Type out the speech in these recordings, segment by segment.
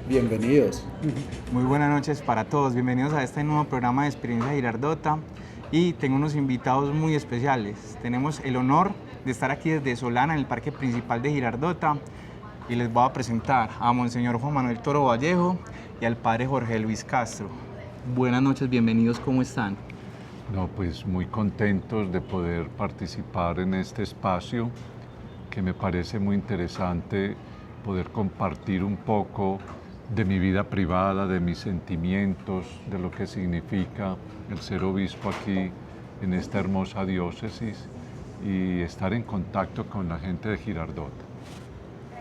Bienvenidos. Muy buenas noches para todos, bienvenidos a este nuevo programa de Experiencia Girardota y tengo unos invitados muy especiales. Tenemos el honor de estar aquí desde Solana, en el parque principal de Girardota, y les voy a presentar a Monseñor Juan Manuel Toro Vallejo y al Padre Jorge Luis Castro. Buenas noches, bienvenidos, ¿cómo están? No, pues muy contentos de poder participar en este espacio que me parece muy interesante poder compartir un poco de mi vida privada, de mis sentimientos, de lo que significa el ser obispo aquí en esta hermosa diócesis y estar en contacto con la gente de Girardota.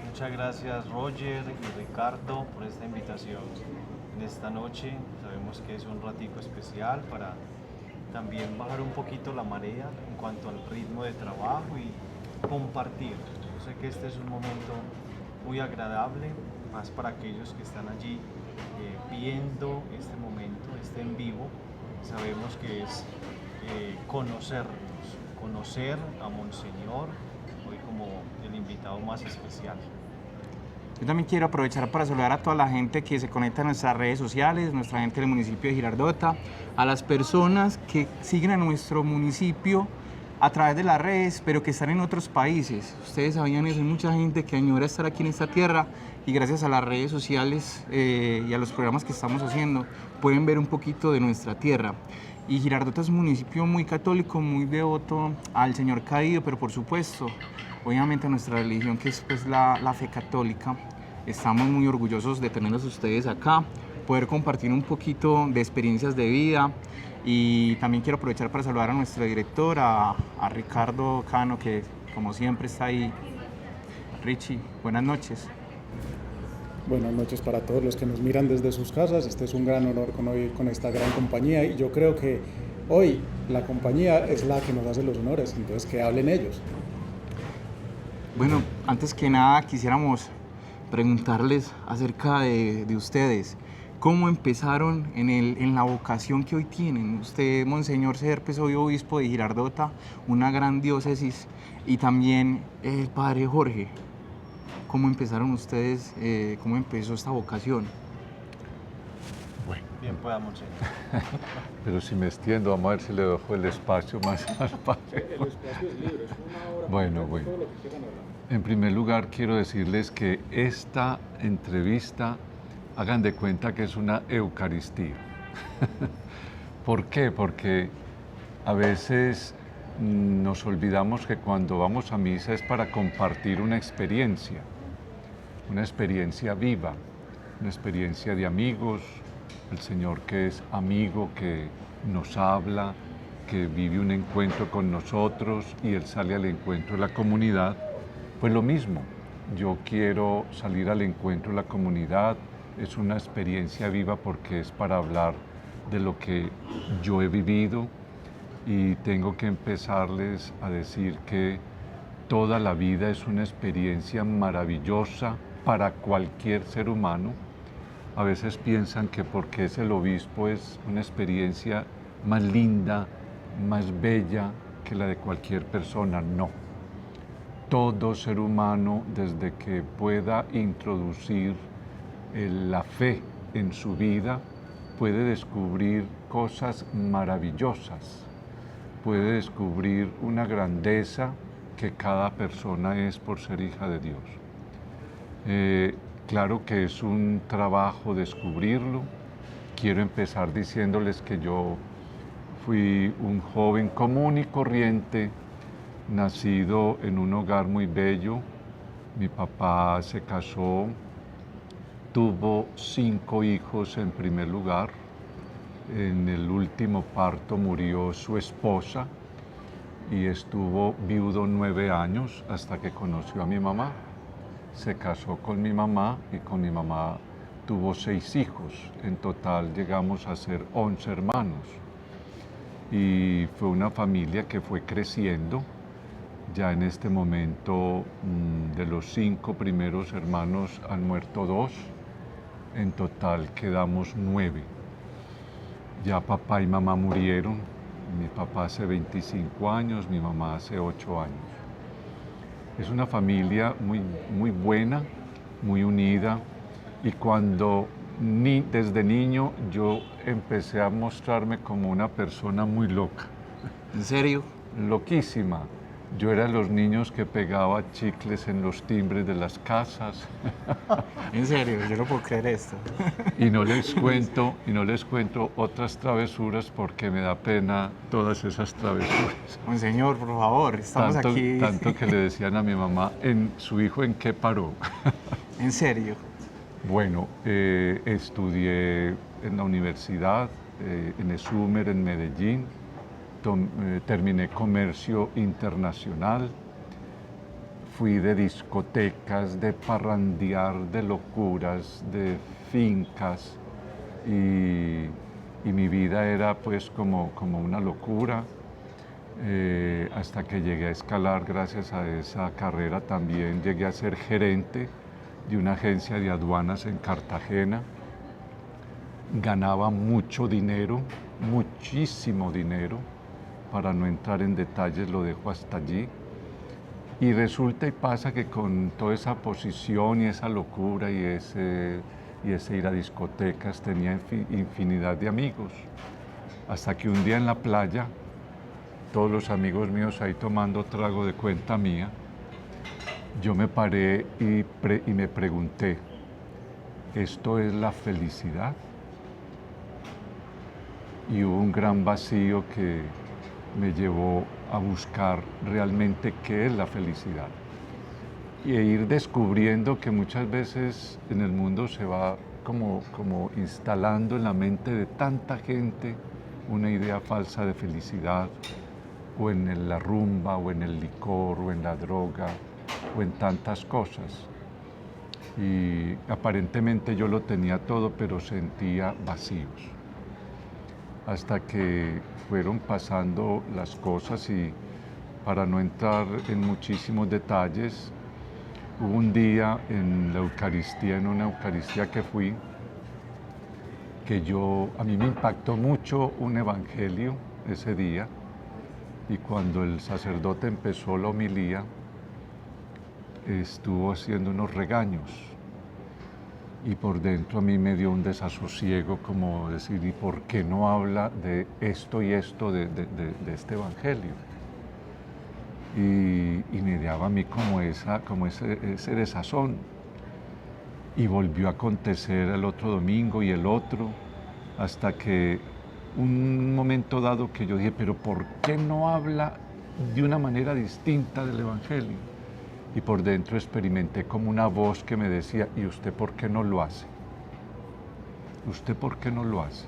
Muchas gracias Roger y Ricardo por esta invitación en esta noche. Sabemos que es un ratico especial para también bajar un poquito la marea en cuanto al ritmo de trabajo y compartir. Yo sé que este es un momento muy agradable, más para aquellos que están allí viendo este momento, este en vivo. Sabemos que es conocer a Monseñor, hoy como el invitado más especial. Yo también quiero aprovechar para saludar a toda la gente que se conecta a nuestras redes sociales, nuestra gente del municipio de Girardota, a las personas que siguen a nuestro municipio a través de las redes, pero que están en otros países. Ustedes sabían eso, hay mucha gente que añora estar aquí en esta tierra y gracias a las redes sociales y a los programas que estamos haciendo pueden ver un poquito de nuestra tierra. Y Girardota es un municipio muy católico, muy devoto al Señor Caído, pero por supuesto, obviamente nuestra religión, que es pues la fe católica. Estamos muy orgullosos de tenerlos ustedes acá, poder compartir un poquito de experiencias de vida, y también quiero aprovechar para saludar a nuestro director, a Ricardo Cano, que como siempre está ahí. Richie, buenas noches. Buenas noches para todos los que nos miran desde sus casas. Este es un gran honor con esta gran compañía y yo creo que hoy la compañía es la que nos hace los honores, entonces que hablen ellos. Bueno, antes que nada quisiéramos preguntarles acerca de ustedes. ¿Cómo empezaron en la vocación que hoy tienen? Usted, Monseñor Serpes, hoy obispo de Girardota, una gran diócesis, y también el Padre Jorge. ¿Cómo empezaron ustedes? ¿Cómo empezó esta vocación? Bueno, Bien pueda, Monseñor. pero si me extiendo, vamos a ver si le dejo el espacio más al padre. El espacio es libre, es una hora. Bueno. Todo lo que quieran hablar. En primer lugar, quiero decirles que esta entrevista, hagan de cuenta que es una Eucaristía. ¿Por qué? Porque a veces nos olvidamos que cuando vamos a misa es para compartir una experiencia viva, una experiencia de amigos, el Señor que es amigo, que nos habla, que vive un encuentro con nosotros y Él sale al encuentro de la comunidad. Pues lo mismo, yo quiero salir al encuentro de la comunidad, es una experiencia viva porque es para hablar de lo que yo he vivido y tengo que empezarles a decir que toda la vida es una experiencia maravillosa para cualquier ser humano. A veces piensan que porque es el obispo es una experiencia más linda, más bella que la de cualquier persona. No. Todo ser humano, desde que pueda introducir la fe en su vida, puede descubrir cosas maravillosas, puede descubrir una grandeza que cada persona es por ser hija de Dios. Claro que es un trabajo descubrirlo. Quiero empezar diciéndoles que yo fui un joven común y corriente, nacido en un hogar muy bello. Mi papá se casó, tuvo 5 hijos en primer lugar. En el último parto murió su esposa y estuvo viudo 9 años hasta que conoció a mi mamá. Se casó con mi mamá y con mi mamá tuvo 6 hijos. En total llegamos a ser 11 hermanos. Y fue una familia que fue creciendo. Ya en este momento, de los 5 primeros hermanos han muerto 2. En total quedamos 9. Ya papá y mamá murieron. Mi papá hace 25 años, mi mamá hace 8 años. Es una familia muy buena, muy unida. Y cuando desde niño yo empecé a mostrarme como una persona muy loca. ¿En serio? Loquísima. Yo era de los niños que pegaba chicles en los timbres de las casas. En serio, yo no puedo creer esto. Y no les cuento otras travesuras porque me da pena todas esas travesuras. Monseñor, por favor, estamos aquí. Tanto que le decían a mi mamá, su hijo en qué paró. En serio. Bueno, estudié en la universidad, en ESUMER, en Medellín. Terminé comercio internacional. Fui de discotecas, de parrandear, de locuras, de fincas. Y mi vida era pues como una locura. Hasta que llegué a escalar, gracias a esa carrera también llegué a ser gerente de una agencia de aduanas en Cartagena. Ganaba mucho dinero, muchísimo dinero. Para no entrar en detalles lo dejo hasta allí. Y resulta y pasa que con toda esa posición y esa locura y ese ir a discotecas tenía infinidad de amigos. Hasta que un día en la playa, todos los amigos míos ahí tomando trago de cuenta mía, yo me paré y me pregunté, ¿esto es la felicidad? Y hubo un gran vacío que me llevó a buscar realmente qué es la felicidad. Y ir descubriendo que muchas veces en el mundo se va como instalando en la mente de tanta gente una idea falsa de felicidad, o en la rumba, o en el licor, o en la droga, o en tantas cosas. Y aparentemente yo lo tenía todo, pero sentía vacíos. Hasta que fueron pasando las cosas y, para no entrar en muchísimos detalles, hubo un día en la Eucaristía, en una Eucaristía que fui, que a mí me impactó mucho un evangelio ese día, y cuando el sacerdote empezó la homilía, estuvo haciendo unos regaños. Y por dentro a mí me dio un desasosiego, como decir, ¿y por qué no habla de esto y esto de este evangelio? Y me daba a mí como ese desazón. Y volvió a acontecer el otro domingo y el otro, hasta que un momento dado que yo dije, pero ¿por qué no habla de una manera distinta del evangelio? Y por dentro experimenté como una voz que me decía, ¿y usted por qué no lo hace? ¿Usted por qué no lo hace?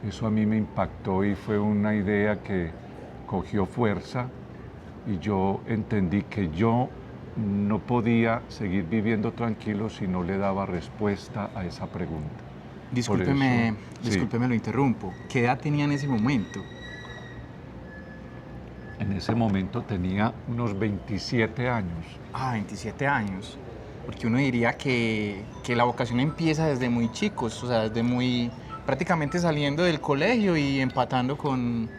Eso a mí me impactó y fue una idea que cogió fuerza, y yo entendí que yo no podía seguir viviendo tranquilo si no le daba respuesta a esa pregunta. Discúlpeme, sí. Lo interrumpo. ¿Qué edad tenía en ese momento? En ese momento tenía unos 27 años. Ah, 27 años. Porque uno diría que la vocación empieza desde muy chicos, o sea, desde prácticamente saliendo del colegio y empatando con...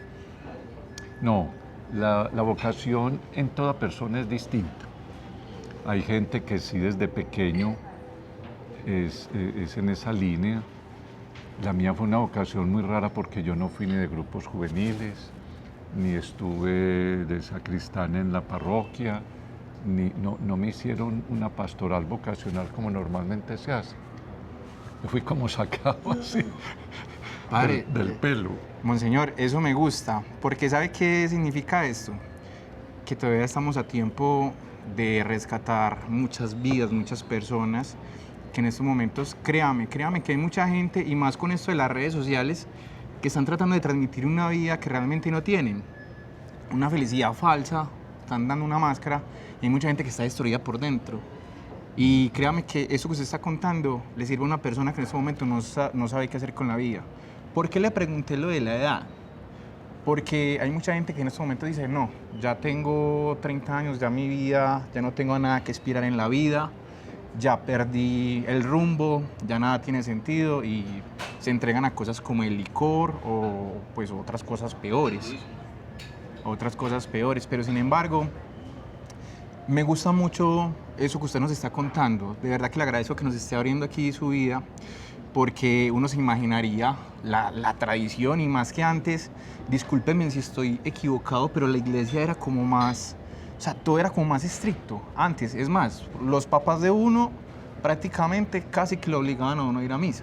No, la vocación en toda persona es distinta. Hay gente que sí desde pequeño es en esa línea. La mía fue una vocación muy rara porque yo no fui ni de grupos juveniles, ni estuve de sacristán en la parroquia, no me hicieron una pastoral vocacional como normalmente se hace. Yo fui como sacado así Padre, del pelo. Monseñor, eso me gusta, porque ¿sabe qué significa esto? Que todavía estamos a tiempo de rescatar muchas vidas, muchas personas, que en estos momentos, créame que hay mucha gente, y más con esto de las redes sociales, que están tratando de transmitir una vida que realmente no tienen, una felicidad falsa, están dando una máscara, y hay mucha gente que está destruida por dentro. Y créame que eso que usted está contando le sirve a una persona que en este momento no sabe qué hacer con la vida. ¿Por qué le pregunté lo de la edad? Porque hay mucha gente que en este momento dice, no, ya tengo 30 años, ya mi vida, ya no tengo nada que aspirar en la vida, ya perdí el rumbo, ya nada tiene sentido, y se entregan a cosas como el licor o pues otras cosas peores. Pero sin embargo, Me gusta mucho eso que usted nos está contando. De verdad que le agradezco que nos esté abriendo aquí su vida, porque uno se imaginaría la tradición y más que antes, discúlpenme si estoy equivocado, pero la iglesia era como más, o sea, todo era como más estricto antes. Es más, los papás de uno prácticamente casi que lo obligaban a uno a ir a misa.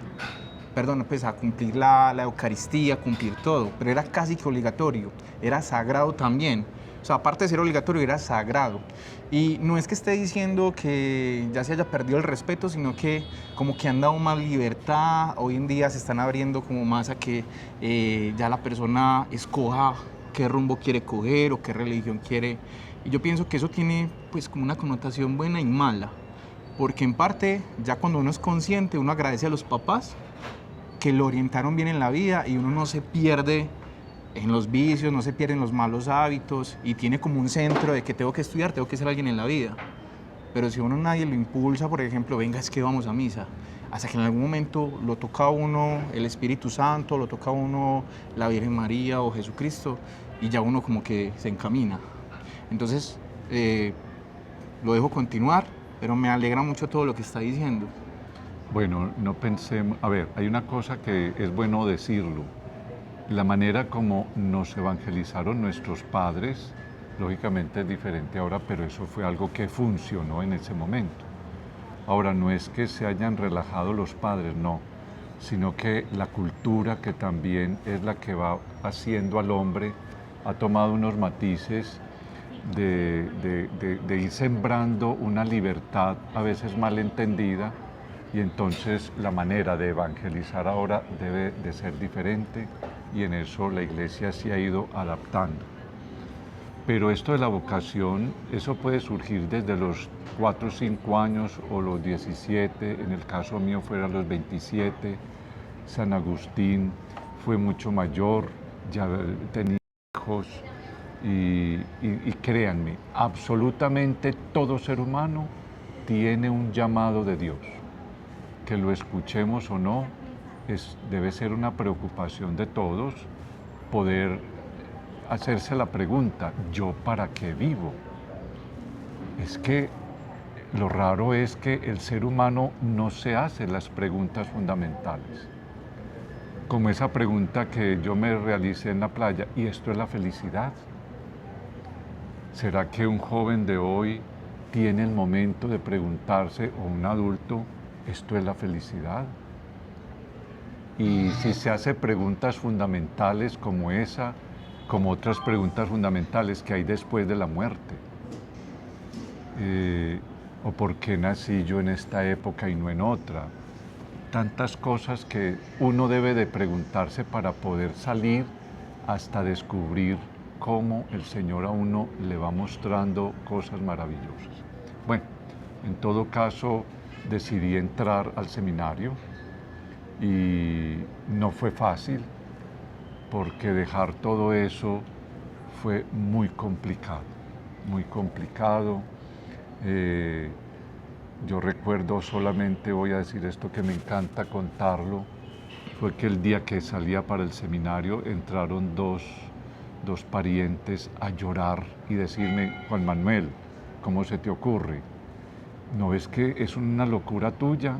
Perdón, pues a cumplir la Eucaristía, cumplir todo, pero era casi que obligatorio, era sagrado también. O sea, aparte de ser obligatorio, era sagrado. Y no es que esté diciendo que ya se haya perdido el respeto, sino que como que han dado más libertad. Hoy en día se están abriendo como más a que ya la persona escoja qué rumbo quiere coger o qué religión quiere. Y yo pienso que eso tiene pues como una connotación buena y mala. Porque en parte, ya cuando uno es consciente, uno agradece a los papás que lo orientaron bien en la vida y uno no se pierde en los vicios, no se pierde en los malos hábitos y tiene como un centro de que tengo que estudiar, tengo que ser alguien en la vida. Pero si uno nadie lo impulsa, por ejemplo, venga, es que vamos a misa, hasta que en algún momento lo toca a uno el Espíritu Santo, lo toca a uno la Virgen María o Jesucristo y ya uno como que se encamina. Entonces, lo dejo continuar, pero me alegra mucho todo lo que está diciendo. Bueno, no pensemos, a ver, hay una cosa que es bueno decirlo. La manera como nos evangelizaron nuestros padres, lógicamente es diferente ahora, pero eso fue algo que funcionó en ese momento. Ahora, no es que se hayan relajado los padres, no, sino que la cultura, que también es la que va haciendo al hombre, ha tomado unos matices de ir sembrando una libertad a veces mal entendida, y entonces la manera de evangelizar ahora debe de ser diferente, y en eso la iglesia se ha ido adaptando. Pero esto de la vocación, eso puede surgir desde los 4 o 5 años o los 17, en el caso mío fuera los 27. San Agustín fue mucho mayor, ya tenía hijos, y créanme, absolutamente todo ser humano tiene un llamado de Dios. Que lo escuchemos o no, debe ser una preocupación de todos poder hacerse la pregunta, ¿yo para qué vivo? Es que lo raro es que el ser humano no se hace las preguntas fundamentales. Como esa pregunta que yo me realicé en la playa, ¿y esto es la felicidad? ¿Será que un joven de hoy tiene el momento de preguntarse, o un adulto, ¿esto es la felicidad? Y si se hace preguntas fundamentales como esa, como otras preguntas fundamentales que hay después de la muerte. ¿O por qué nací yo en esta época y no en otra? Tantas cosas que uno debe de preguntarse para poder salir hasta descubrir cómo el Señor a uno le va mostrando cosas maravillosas. Bueno, en todo caso, decidí entrar al seminario y no fue fácil, porque dejar todo eso fue muy complicado, muy complicado. Yo recuerdo, solamente voy a decir esto que me encanta contarlo, fue que el día que salía para el seminario entraron dos parientes a llorar y decirme, Juan Manuel, ¿cómo se te ocurre? ¿No ves que es una locura tuya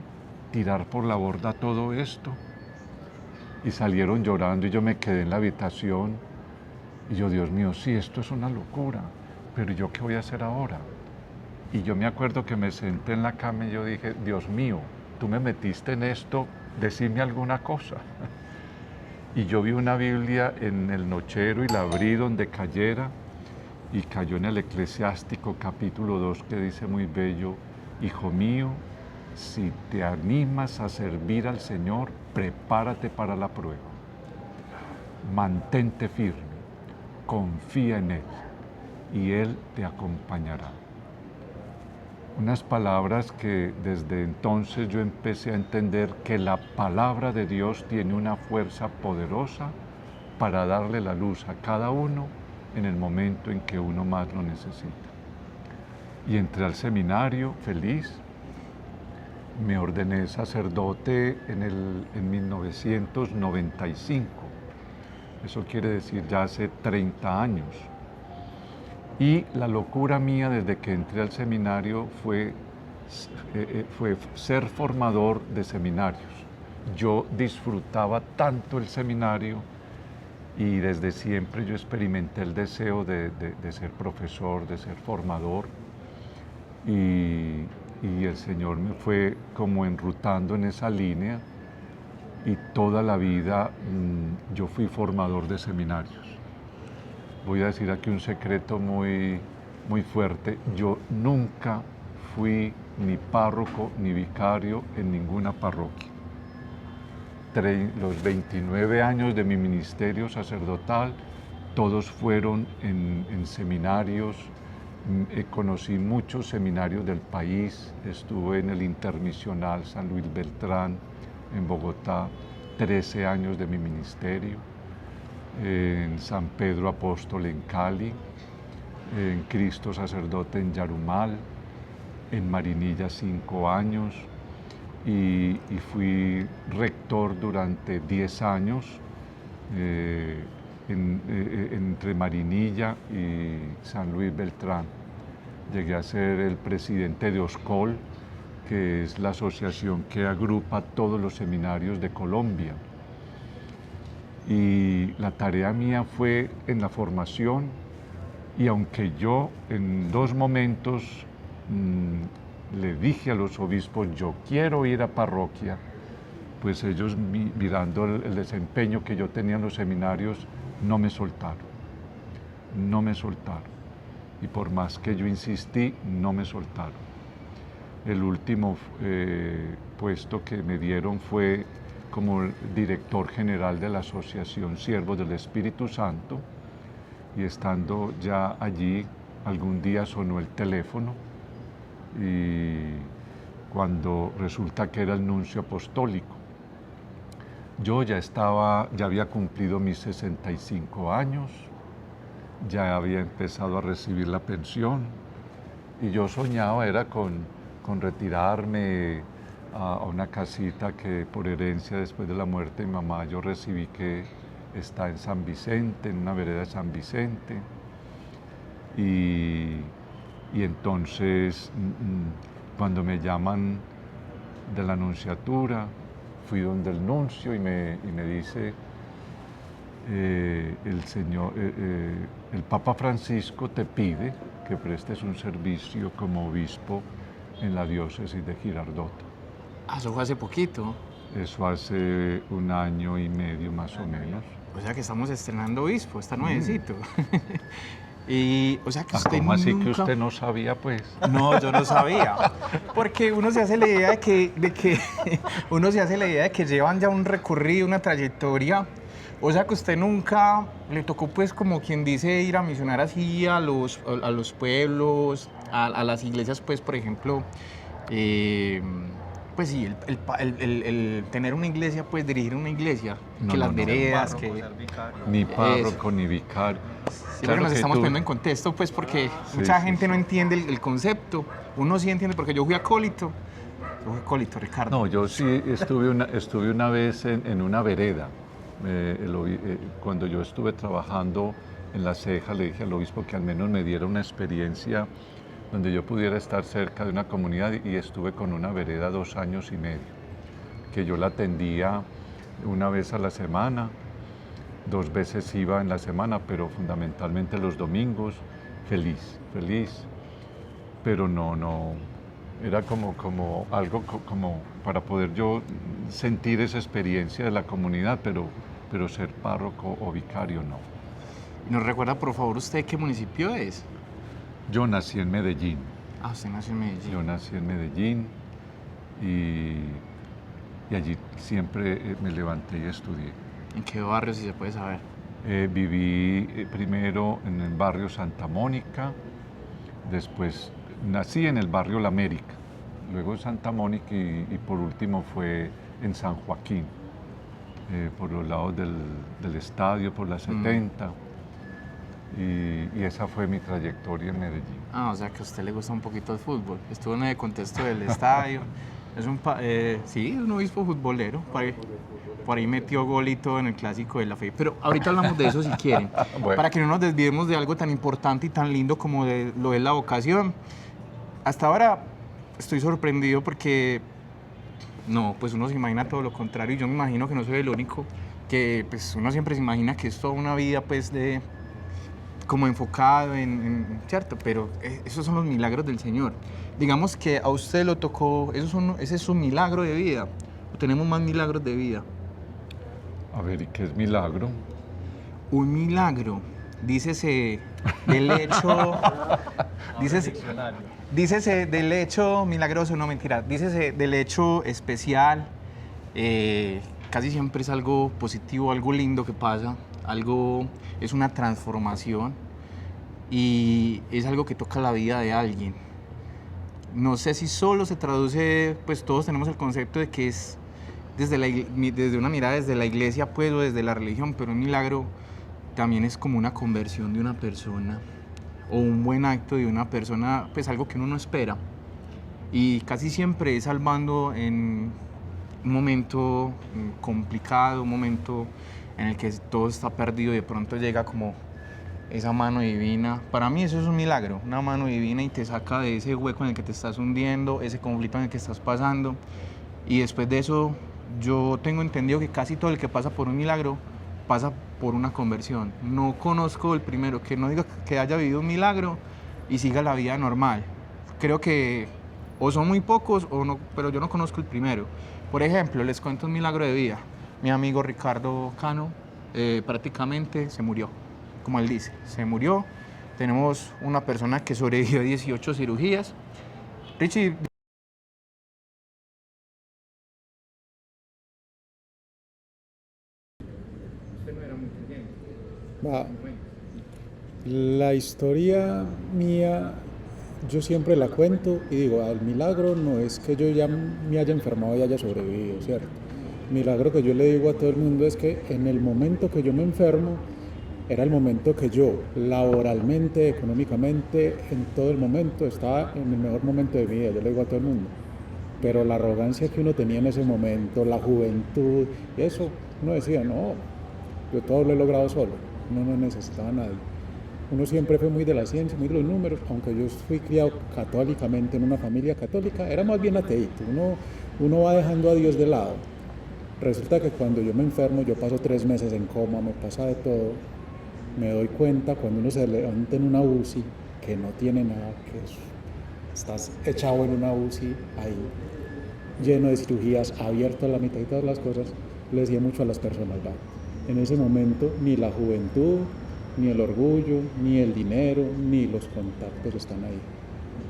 tirar por la borda todo esto? Y salieron llorando y yo me quedé en la habitación y yo, Dios mío, sí, esto es una locura, pero ¿yo qué voy a hacer ahora? Y yo me acuerdo que me senté en la cama y yo dije, Dios mío, tú me metiste en esto, decime alguna cosa. Y yo vi una Biblia en el nochero y la abrí donde cayera, y cayó en el Eclesiástico capítulo 2, que dice muy bello, hijo mío, si te animas a servir al Señor, prepárate para la prueba. Mantente firme, confía en Él y Él te acompañará. Unas palabras que desde entonces yo empecé a entender que la palabra de Dios tiene una fuerza poderosa para darle la luz a cada uno en el momento en que uno más lo necesita. Y entré al seminario feliz. Me ordené sacerdote en 1995. Eso quiere decir ya hace 30 años. Y la locura mía desde que entré al seminario fue ser formador de seminarios. Yo disfrutaba tanto el seminario y desde siempre yo experimenté el deseo de ser profesor, de ser formador, y el Señor me fue como enrutando en esa línea, y toda la vida yo fui formador de seminarios. Voy a decir aquí un secreto muy, muy fuerte: yo nunca fui ni párroco ni vicario en ninguna parroquia. Los 29 años de mi ministerio sacerdotal, todos fueron en seminarios. Conocí muchos seminarios del país. Estuve en el Intermisional San Luis Beltrán en Bogotá, 13 años de mi ministerio, en San Pedro Apóstol en Cali, en Cristo Sacerdote en Yarumal, en Marinilla 5 años, y fui rector durante 10 años entre Marinilla y San Luis Beltrán. Llegué a ser el presidente de OSCOL, que es la asociación que agrupa todos los seminarios de Colombia. Y la tarea mía fue en la formación, y aunque yo en 2 momentos le dije a los obispos, yo quiero ir a parroquia, pues ellos, mirando el desempeño que yo tenía en los seminarios, no me soltaron. Y por más que yo insistí, no me soltaron. El último puesto que me dieron fue como director general de la Asociación Siervos del Espíritu Santo, y estando ya allí, algún día sonó el teléfono, y cuando resulta que era el nuncio apostólico. Yo ya había cumplido mis 65 años, ya había empezado a recibir la pensión, y yo soñaba era con retirarme a una casita que por herencia después de la muerte de mi mamá yo recibí, que está en San Vicente, en una vereda de San Vicente. Y entonces cuando me llaman de la nunciatura, fui donde el nuncio y me dice, el Papa Francisco te pide que prestes un servicio como obispo en la diócesis de Girardota. Eso fue hace poquito. Eso hace 1 año y medio más o menos. O sea que estamos estrenando obispo, está nuevecito. Y, o sea que usted ¿Cómo así nunca... que usted no sabía, pues? No, yo no sabía. Porque uno se hace la idea de que uno se hace la idea de que llevan ya un recorrido, una trayectoria. O sea que usted nunca le tocó, pues, como quien dice, ir a misionar así a los pueblos, a las iglesias, pues, por ejemplo, pues sí, el tener una iglesia, pues dirigir una iglesia, que las veredas, que... Ni párroco, ni vicario. Sí, pero nos estamos poniendo en contexto, pues, porque mucha gente no entiende el concepto. Uno sí entiende, porque yo fui acólito. Yo fui acólito, Ricardo. No, yo sí estuve una vez en una vereda. Cuando yo estuve trabajando en La Ceja, le dije al obispo que al menos me diera una experiencia donde yo pudiera estar cerca de una comunidad, y estuve con una vereda 2 años y medio, que yo la atendía una vez a la semana, 2 veces iba en la semana, pero fundamentalmente los domingos. Feliz, pero no, era como algo como para poder yo sentir esa experiencia de la comunidad, pero ser párroco o vicario no. ¿Nos recuerda, por favor, usted qué municipio es? Yo nací en Medellín. Ah, usted nació en Medellín. Yo nací en Medellín, y allí siempre me levanté y estudié. ¿En qué barrio, si se puede saber? Viví primero en el barrio Santa Mónica, después nací en el barrio La América, luego en Santa Mónica, y por último fue en San Joaquín, por los lados del estadio, por la 70. Y esa fue mi trayectoria en Medellín. Ah, o sea que a usted le gusta un poquito el fútbol. Estuvo en el contexto del estadio. Sí, es un obispo futbolero. Por ahí metió gol y todo en el Clásico de la Fe. Pero ahorita hablamos de eso si quieren. Bueno. Para que no nos desviemos de algo tan importante y tan lindo como lo es la vocación. Hasta ahora estoy sorprendido porque no, pues uno se imagina todo lo contrario. Yo me imagino que no soy el único, que pues uno siempre se imagina que es toda una vida pues de como enfocado cierto, pero esos son los milagros del Señor. Digamos que a usted lo tocó, ese es su milagro de vida. ¿O tenemos más milagros de vida? A ver, ¿y qué es milagro? Un milagro, dícese del hecho, dícese del hecho milagroso, no mentira, dícese del hecho especial, casi siempre es algo positivo, algo lindo que pasa, es una transformación y es algo que toca la vida de alguien. No sé si solo se traduce, pues todos tenemos el concepto de que es desde una mirada desde la iglesia pues, o desde la religión, pero un milagro también es como una conversión de una persona o un buen acto de una persona, pues algo que uno no espera y casi siempre es salvando en un momento complicado, un momento en el que todo está perdido y de pronto llega como esa mano divina. Para mí eso es un milagro, una mano divina y te saca de ese hueco en el que te estás hundiendo, ese conflicto en el que estás pasando y después de eso yo tengo entendido que casi todo el que pasa por un milagro pasa por una conversión. No conozco el primero que no diga que haya vivido un milagro y siga la vida normal. Creo que o son muy pocos o no, pero yo no conozco el primero. Por ejemplo, les cuento un milagro de vida. Mi amigo Ricardo Cano prácticamente se murió, como él dice, se murió. Tenemos una persona que sobrevivió a 18 cirugías. Richie, Va, la historia mía, yo siempre la cuento y digo, el milagro no es que yo ya me haya enfermado y haya sobrevivido, ¿cierto? El milagro que yo le digo a todo el mundo es que en el momento que yo me enfermo, era el momento que yo, laboralmente, económicamente, en todo el momento, estaba en el mejor momento de mi vida, yo le digo a todo el mundo. Pero la arrogancia que uno tenía en ese momento, la juventud, y eso, uno decía, no, yo todo lo he logrado solo, uno no necesitaba a nadie. Uno siempre fue muy de la ciencia, muy de los números, aunque yo fui criado católicamente en una familia católica, era más bien ateíto, uno va dejando a Dios de lado. Resulta que cuando yo me enfermo, yo paso 3 meses en coma, me pasa de todo, me doy cuenta cuando uno se levanta en una UCI, que no tiene nada, estás echado en una UCI ahí, lleno de cirugías, abierto a la mitad y todas las cosas, le decía mucho a las personas, va, en ese momento ni la juventud, ni el orgullo, ni el dinero, ni los contactos están ahí.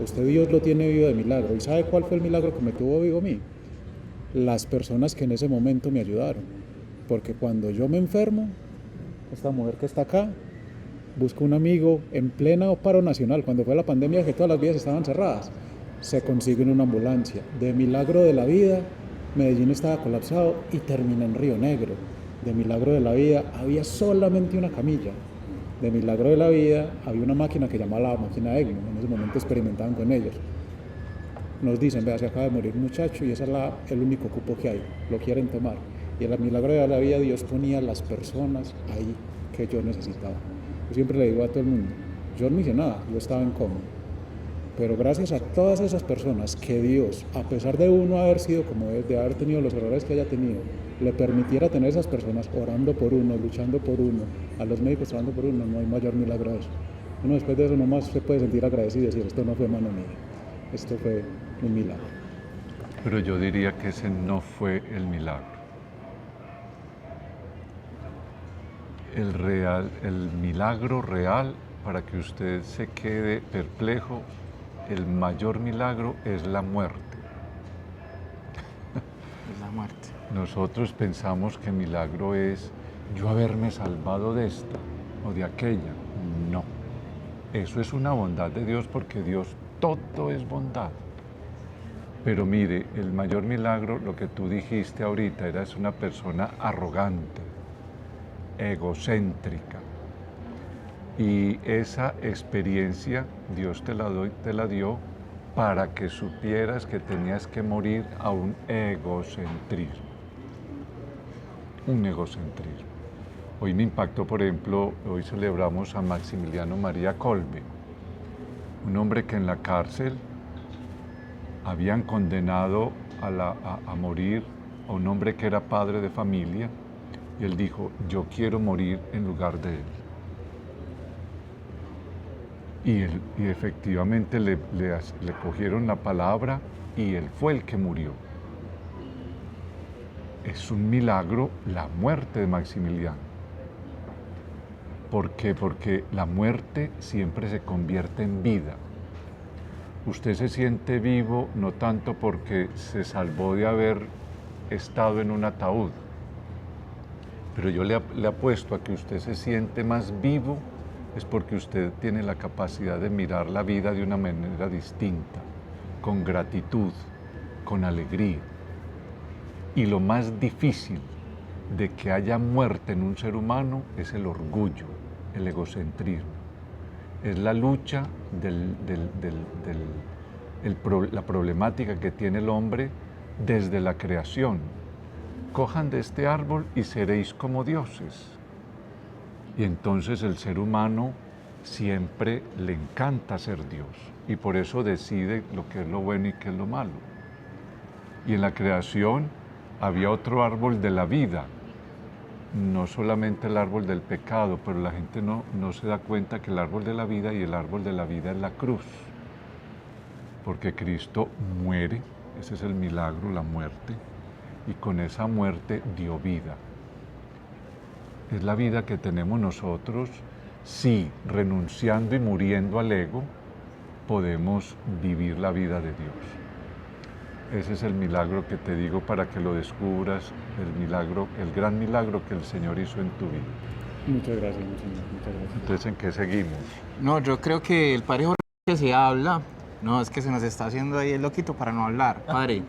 Usted Dios lo tiene vivo de milagro. ¿Y sabe cuál fue el milagro que me tuvo vivo a mí? Las personas que en ese momento me ayudaron. Porque cuando yo me enfermo, esta mujer que está acá, busca un amigo en pleno paro nacional, cuando fue la pandemia que todas las vías estaban cerradas, se consigue en una ambulancia. De milagro de la vida, Medellín estaba colapsado y termina en Río Negro. De milagro de la vida, había solamente una camilla. De milagro de la vida, había una máquina que llamaba la máquina ECMO. En ese momento experimentaban con ellos. Nos dicen, vea, se acaba de morir un muchacho y ese es el único cupo que hay. Lo quieren tomar. Y en el milagro de la vida, Dios ponía las personas ahí que yo necesitaba. Yo siempre le digo a todo el mundo, yo no hice nada, yo estaba en coma. Pero gracias a todas esas personas que Dios, a pesar de uno haber sido como es, de haber tenido los errores que haya tenido, le permitiera tener esas personas orando por uno, luchando por uno, a los médicos orando por uno, no hay mayor milagro de eso. Uno después de eso nomás se puede sentir agradecido y decir, esto no fue mano mía, esto fue un milagro. Pero yo diría que ese no fue el milagro. El milagro real, para que usted se quede perplejo, el mayor milagro es la muerte. Es la muerte. Nosotros pensamos que milagro es yo haberme salvado de esta o de aquella. No. Eso es una bondad de Dios porque Dios todo es bondad. Pero mire, el mayor milagro, lo que tú dijiste ahorita, eras una persona arrogante, egocéntrica. Y esa experiencia Dios te la dio para que supieras que tenías que morir a un egocentrismo. Un egocentrismo. Hoy me impactó, por ejemplo, hoy celebramos a Maximiliano María Kolbe, un hombre que en la cárcel habían condenado a morir a un hombre que era padre de familia, y él dijo, yo quiero morir en lugar de él. Y efectivamente le cogieron la palabra y él fue el que murió. Es un milagro la muerte de Maximiliano. ¿Por qué? Porque la muerte siempre se convierte en vida. Usted se siente vivo no tanto porque se salvó de haber estado en un ataúd, pero yo le apuesto a que usted se siente más vivo es porque usted tiene la capacidad de mirar la vida de una manera distinta, con gratitud, con alegría. Y lo más difícil de que haya muerte en un ser humano es el orgullo, el egocentrismo. Es la lucha la problemática que tiene el hombre desde la creación. Cojan de este árbol y seréis como dioses. Y entonces el ser humano siempre le encanta ser Dios y por eso decide lo que es lo bueno y qué es lo malo. Y en la creación había otro árbol de la vida, no solamente el árbol del pecado, pero la gente no se da cuenta que el árbol de la vida y el árbol de la vida es la cruz. Porque Cristo muere, ese es el milagro, la muerte, y con esa muerte dio vida. Es la vida que tenemos nosotros si, renunciando y muriendo al ego, podemos vivir la vida de Dios. Ese es el milagro que te digo para que lo descubras, el gran milagro que el Señor hizo en tu vida. Muchas gracias, Monseñor, muchas gracias. Entonces, ¿en qué seguimos? No, yo creo que el padre Jorge que se habla, no, es que se nos está haciendo ahí el loquito para no hablar. Padre,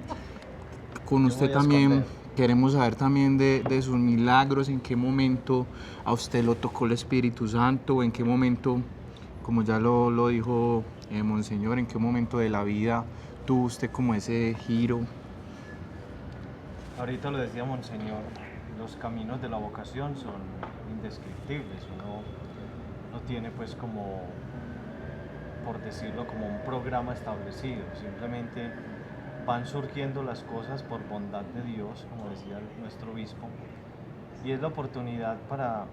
con usted también queremos saber también de sus milagros, en qué momento a usted lo tocó el Espíritu Santo, en qué momento, como ya lo dijo Monseñor, en qué momento de la vida tuvo usted como ese giro. Ahorita lo decía Monseñor, los caminos de la vocación son indescriptibles, uno no tiene pues como, por decirlo, como un programa establecido, simplemente van surgiendo las cosas por bondad de Dios, como decía nuestro obispo, y es la oportunidad para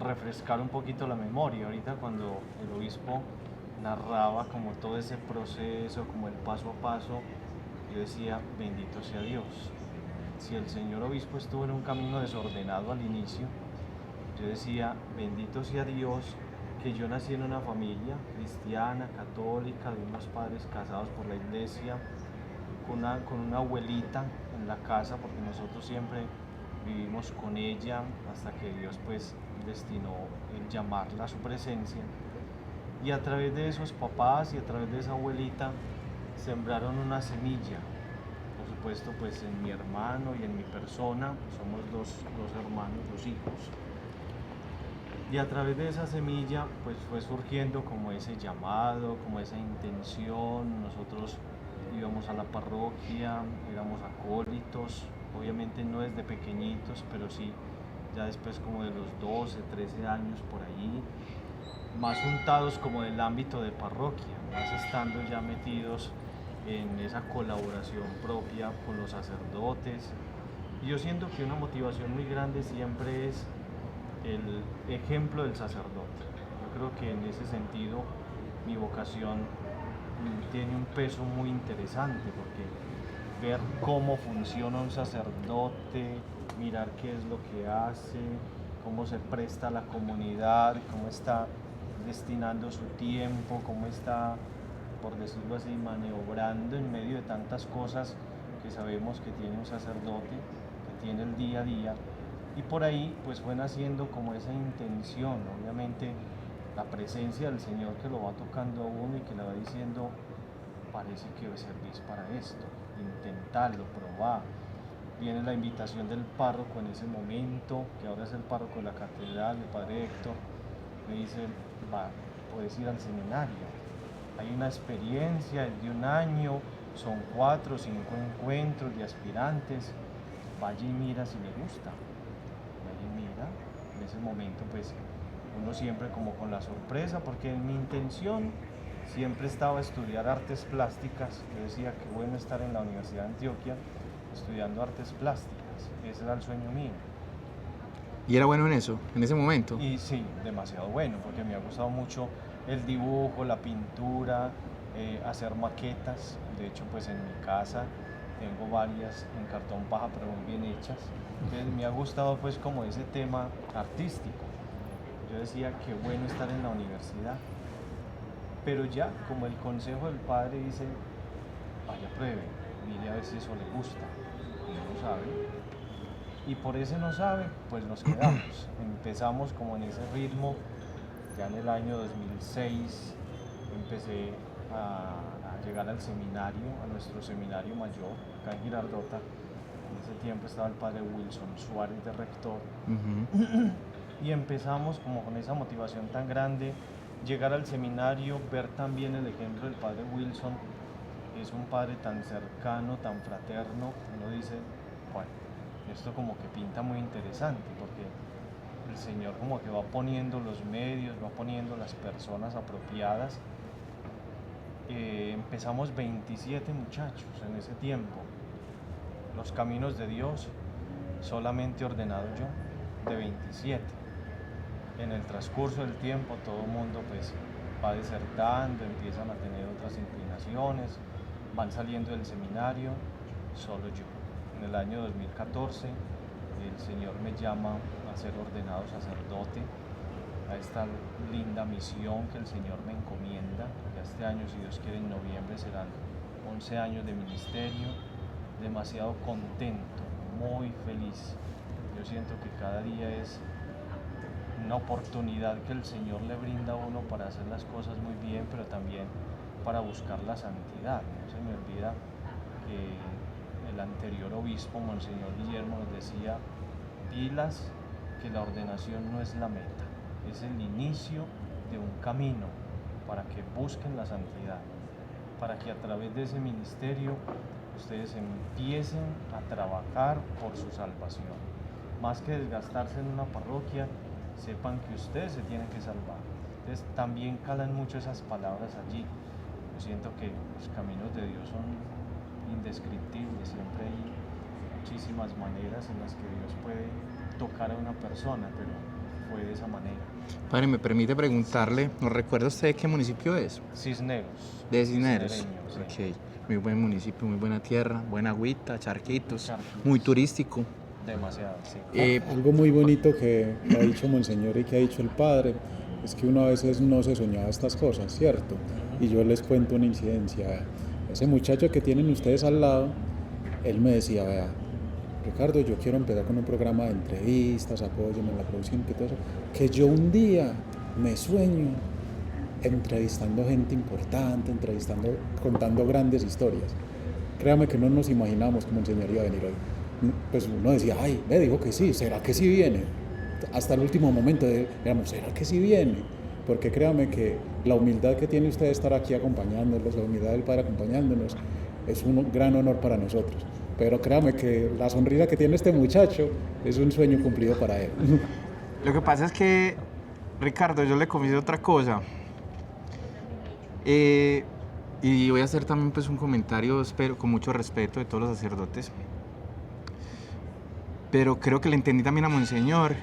refrescar un poquito la memoria. Ahorita cuando el obispo narraba como todo ese proceso, como el paso a paso, yo decía, bendito sea Dios. Si el señor obispo estuvo en un camino desordenado al inicio, yo decía, bendito sea Dios que yo nací en una familia cristiana, católica, de unos padres casados por la iglesia, con una abuelita en la casa, porque nosotros siempre vivimos con ella hasta que Dios pues destinó el llamarla a su presencia. Y a través de esos papás y a través de esa abuelita sembraron una semilla. Por supuesto, pues en mi hermano y en mi persona, somos dos hermanos, dos hijos. Y a través de esa semilla, pues fue surgiendo como ese llamado, como esa intención. Nosotros íbamos a la parroquia, éramos acólitos, obviamente no desde pequeñitos, pero sí ya después como de los 12, 13 años por allí, más juntados como del ámbito de parroquia, más estando ya metidos en esa colaboración propia con los sacerdotes. Y yo siento que una motivación muy grande siempre es el ejemplo del sacerdote. Yo creo que en ese sentido mi vocación tiene un peso muy interesante, porque ver cómo funciona un sacerdote, mirar qué es lo que hace, cómo se presta a la comunidad, cómo está destinando su tiempo, cómo está, por decirlo así, maniobrando en medio de tantas cosas que sabemos que tiene un sacerdote, que tiene el día a día. Y por ahí pues fue naciendo como esa intención, obviamente la presencia del Señor que lo va tocando a uno y que le va diciendo, parece que servís para esto, intentarlo, probar. Viene la invitación del párroco en ese momento, que ahora es el párroco de la catedral, el padre Héctor, me dice, va, puedes ir al seminario. Hay una experiencia, es de un año, son 4 o 5 encuentros de aspirantes. Vaya y mira si le gusta. Vaya y mira. En ese momento pues uno siempre como con la sorpresa, porque mi intención siempre estaba estudiar artes plásticas. Yo decía que bueno estar en la Universidad de Antioquia estudiando artes plásticas. Ese era el sueño mío. ¿Y era bueno en eso, en ese momento? Y sí, demasiado bueno, porque me ha gustado mucho el dibujo, la pintura, hacer maquetas. De hecho, pues en mi casa tengo varias en cartón paja, pero muy bien hechas. Entonces me ha gustado pues como ese tema artístico. Yo decía que bueno estar en la universidad, pero ya como el consejo del padre dice, vaya pruebe, mire a ver si eso le gusta, y no sabe. Y por ese no sabe, pues nos quedamos. Empezamos como en ese ritmo. Ya en el año 2006 empecé a llegar al seminario, a nuestro seminario mayor, acá en Girardota. En ese tiempo estaba el padre Wilson Suárez de rector. Y empezamos como con esa motivación tan grande, llegar al seminario, ver también el ejemplo del padre Wilson. Es un padre tan cercano, tan fraterno. Uno dice, bueno, esto como que pinta muy interesante, porque el Señor como que va poniendo los medios, va poniendo las personas apropiadas. Empezamos 27 muchachos en ese tiempo. Los caminos de Dios, solamente ordenado yo, de 27. En el transcurso del tiempo todo el mundo pues va desertando, empiezan a tener otras inclinaciones, van saliendo del seminario, solo yo. En el año 2014 el Señor me llama a ser ordenado sacerdote, a esta linda misión que el Señor me encomienda. Ya este año, si Dios quiere, en noviembre serán 11 años de ministerio. Demasiado contento, muy feliz. Yo siento que cada día es una oportunidad que el Señor le brinda a uno para hacer las cosas muy bien, pero también para buscar la santidad. No se me olvida que el anterior obispo, Monseñor Guillermo, nos decía, pilas, que la ordenación no es la meta, es el inicio de un camino para que busquen la santidad, para que a través de ese ministerio ustedes empiecen a trabajar por su salvación. Más que desgastarse en una parroquia, sepan que ustedes se tienen que salvar. Entonces también calan mucho esas palabras allí. Yo siento que los caminos de Dios son indescriptibles, siempre hay muchísimas maneras en las que Dios puede tocar a una persona, pero fue de esa manera. Padre, ¿me permite preguntarle, ¿nos recuerda usted de qué municipio es? Cisneros. De Cisneros. Cisnereño, sí. Ok, muy buen municipio, muy buena tierra, buena agüita, charquitos, Charquitos. muy turístico. Demasiado, sí. Algo muy bonito que ha dicho Monseñor y que ha dicho el Padre es que uno a veces no se soñaba estas cosas, ¿cierto? Y yo les cuento una incidencia. Ese muchacho que tienen ustedes al lado, él me decía, vea, Ricardo, yo quiero empezar con un programa de entrevistas, apóyame en la producción, que todo eso, que yo un día me sueño entrevistando gente importante, contando grandes historias. Créame que no nos imaginábamos que Monseñor iba a venir hoy. Pues uno decía, ay, me dijo que sí, ¿será que sí viene? Hasta el último momento digamos, ¿será que sí viene? Porque créame que la humildad que tiene usted de estar aquí acompañándonos, la humildad del Padre acompañándonos, es un gran honor para nosotros. Pero créame que la sonrisa que tiene este muchacho es un sueño cumplido para él. Lo que pasa es que, Ricardo, yo le confieso otra cosa. Y voy a hacer también pues un comentario, espero, con mucho respeto de todos los sacerdotes. Pero creo que le entendí también a Monseñor,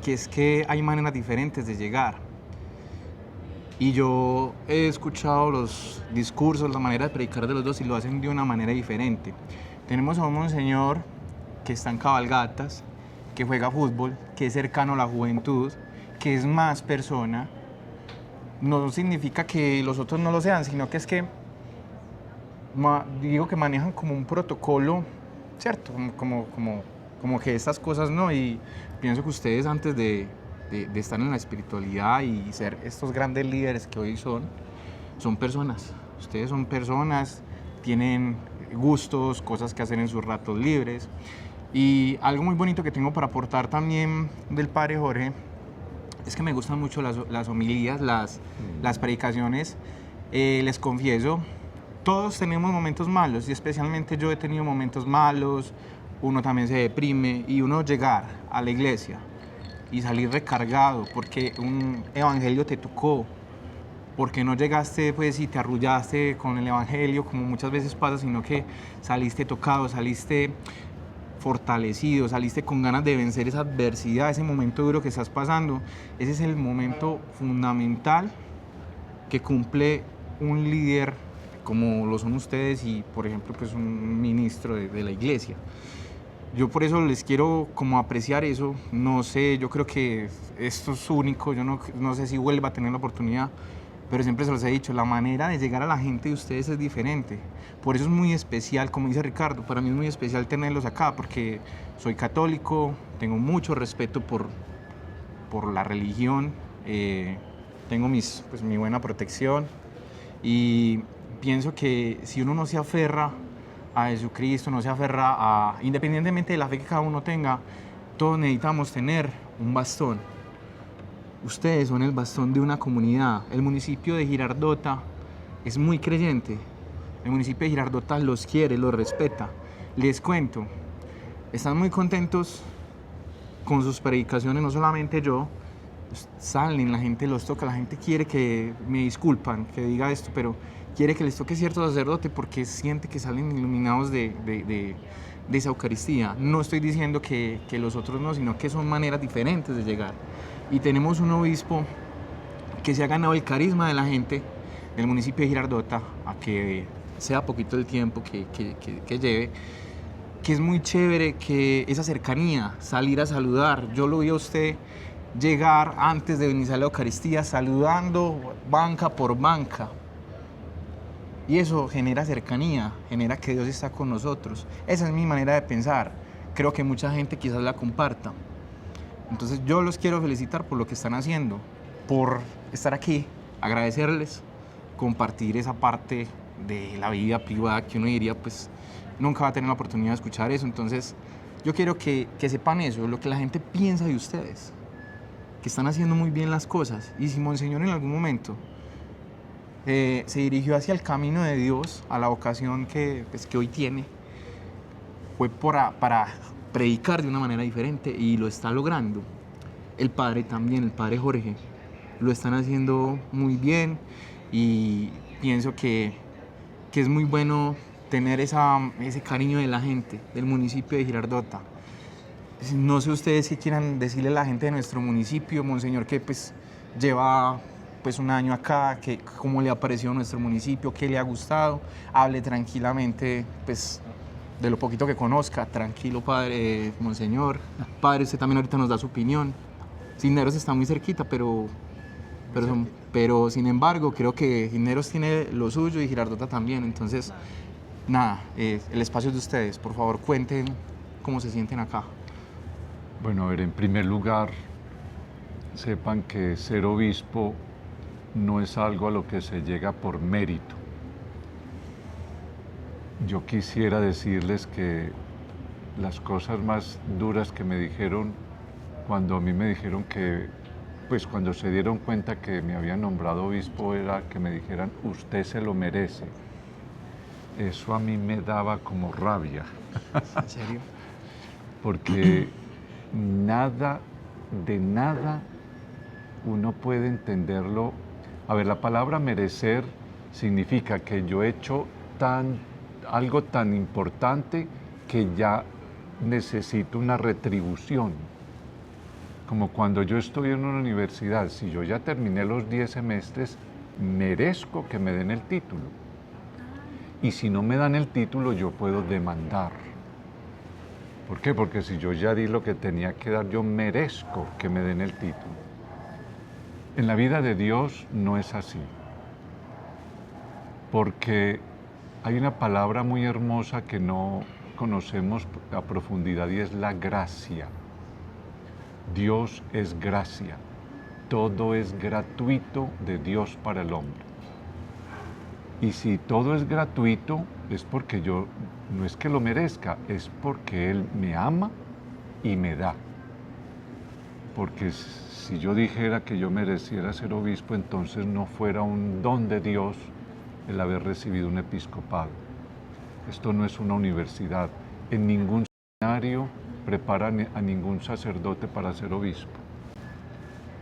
que es que hay maneras diferentes de llegar. Y yo he escuchado los discursos, la manera de predicar de los dos y lo hacen de una manera diferente. Tenemos a un Monseñor que está en cabalgatas, que juega fútbol, que es cercano a la juventud, que es más persona. No significa que los otros no lo sean, sino que es que digo que manejan como un protocolo, ¿cierto? Como que estas cosas no, y pienso que ustedes antes de estar en la espiritualidad y ser estos grandes líderes que hoy son personas. Ustedes son personas, tienen gustos, cosas que hacer en sus ratos libres. Y algo muy bonito que tengo para aportar también del Padre Jorge es que me gustan mucho las homilías, las predicaciones Les confieso, todos tenemos momentos malos y especialmente yo he tenido momentos malos, uno también se deprime y uno llegar a la iglesia y salir recargado porque un evangelio te tocó, porque no llegaste pues y te arrullaste con el evangelio como muchas veces pasa, sino que saliste tocado, saliste fortalecido, saliste con ganas de vencer esa adversidad, ese momento duro que estás pasando. Ese es el momento fundamental que cumple un líder como lo son ustedes y, por ejemplo, pues un ministro de la iglesia. Yo por eso les quiero como apreciar eso. No sé, yo creo que esto es único, yo no sé si vuelva a tener la oportunidad, pero siempre se los he dicho, la manera de llegar a la gente de ustedes es diferente. Por eso es muy especial, como dice Ricardo, para mí es muy especial tenerlos acá, porque soy católico, tengo mucho respeto por la religión, tengo mi buena protección y pienso que si uno no se aferra a Jesucristo, no se aferra a, independientemente de la fe que cada uno tenga, todos necesitamos tener un bastón. Ustedes son el bastón de una comunidad. El municipio de Girardota es muy creyente. El municipio de Girardota los quiere, los respeta. Les cuento, están muy contentos con sus predicaciones, no solamente yo. Salen, la gente los toca, la gente quiere que me disculpan, que diga esto, pero quiere que les toque cierto sacerdote porque siente que salen iluminados de esa Eucaristía. No estoy diciendo que los otros no, sino que son maneras diferentes de llegar. Y tenemos un obispo que se ha ganado el carisma de la gente del municipio de Girardota, a que sea poquito el tiempo que lleve, que es muy chévere, que esa cercanía, salir a saludar. Yo lo vi a usted llegar antes de iniciar la Eucaristía saludando banca por banca. Y eso genera cercanía, genera que Dios está con nosotros. Esa es mi manera de pensar. Creo que mucha gente quizás la comparta. Entonces yo los quiero felicitar por lo que están haciendo, por estar aquí, agradecerles, compartir esa parte de la vida privada que uno diría, pues nunca va a tener la oportunidad de escuchar eso. Entonces yo quiero que sepan eso, lo que la gente piensa de ustedes, que están haciendo muy bien las cosas. Y si Monseñor en algún momento se dirigió hacia el camino de Dios, a la vocación que hoy tiene, fue para predicar de una manera diferente y lo está logrando. El padre también, el padre Jorge, lo están haciendo muy bien y pienso que es muy bueno tener ese cariño de la gente del municipio de Girardota. No sé ustedes qué quieran decirle a la gente de nuestro municipio, Monseñor, que pues lleva pues un año acá, que cómo le ha parecido nuestro municipio, qué le ha gustado. Hable tranquilamente pues de lo poquito que conozca. Tranquilo, padre, Monseñor. Padre, usted también ahorita nos da su opinión. Cisneros está muy cerquita, pero sin embargo creo que Cisneros tiene lo suyo y Girardota también. Entonces, nada, el espacio es de ustedes. Por favor, cuenten cómo se sienten acá. Bueno, a ver, en primer lugar, sepan que ser obispo no es algo a lo que se llega por mérito. Yo quisiera decirles que las cosas más duras que me dijeron cuando a mí me dijeron que, pues cuando se dieron cuenta que me habían nombrado obispo, era que me dijeran, usted se lo merece. Eso a mí me daba como rabia. ¿En serio? Porque nada, de nada, uno puede entenderlo. A ver, la palabra merecer significa que yo he hecho algo tan importante que ya necesito una retribución. Como cuando yo estoy en una universidad, si yo ya terminé los 10 semestres, merezco que me den el título. Y si no me dan el título, yo puedo demandar. ¿Por qué? Porque si yo ya di lo que tenía que dar, yo merezco que me den el título. En la vida de Dios no es así. Porque hay una palabra muy hermosa que no conocemos a profundidad y es la gracia. Dios es gracia. Todo es gratuito de Dios para el hombre. Y si todo es gratuito, es porque yo, no es que lo merezca, es porque Él me ama y me da. Porque si yo dijera que yo mereciera ser obispo, entonces no fuera un don de Dios, el haber recibido un episcopado. Esto no es una universidad. En ningún seminario preparan a ningún sacerdote para ser obispo.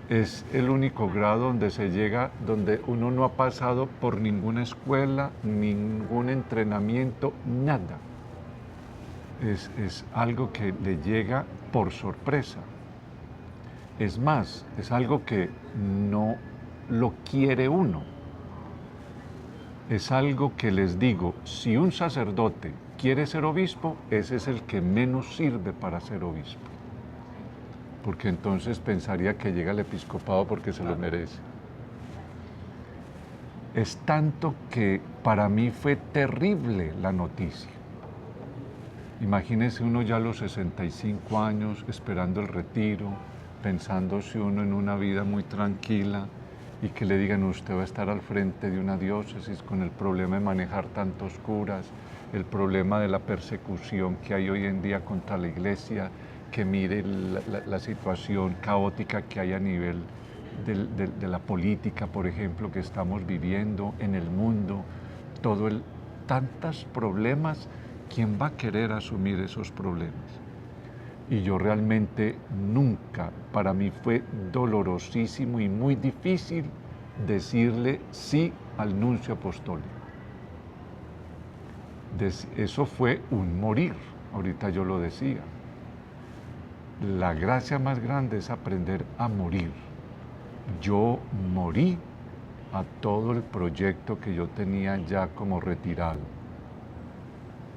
Es el único grado donde se llega, donde uno no ha pasado por ninguna escuela, ningún entrenamiento, nada. Es algo que le llega por sorpresa. Es más, es algo que no lo quiere uno. Es algo que les digo, si un sacerdote quiere ser obispo, ese es el que menos sirve para ser obispo. Porque entonces pensaría que llega al episcopado porque se lo merece. Es tanto que para mí fue terrible la noticia. Imagínese uno ya a los 65 años esperando el retiro, pensándose uno en una vida muy tranquila y que le digan usted va a estar al frente de una diócesis con el problema de manejar tantos curas, el problema de la persecución que hay hoy en día contra la iglesia, que mire la situación caótica que hay a nivel de la política, por ejemplo, que estamos viviendo en el mundo, tantos problemas, ¿quién va a querer asumir esos problemas? Y yo realmente nunca, para mí fue dolorosísimo y muy difícil decirle sí al nuncio apostólico. Eso fue un morir, ahorita yo lo decía. La gracia más grande es aprender a morir. Yo morí a todo el proyecto que yo tenía ya como retirado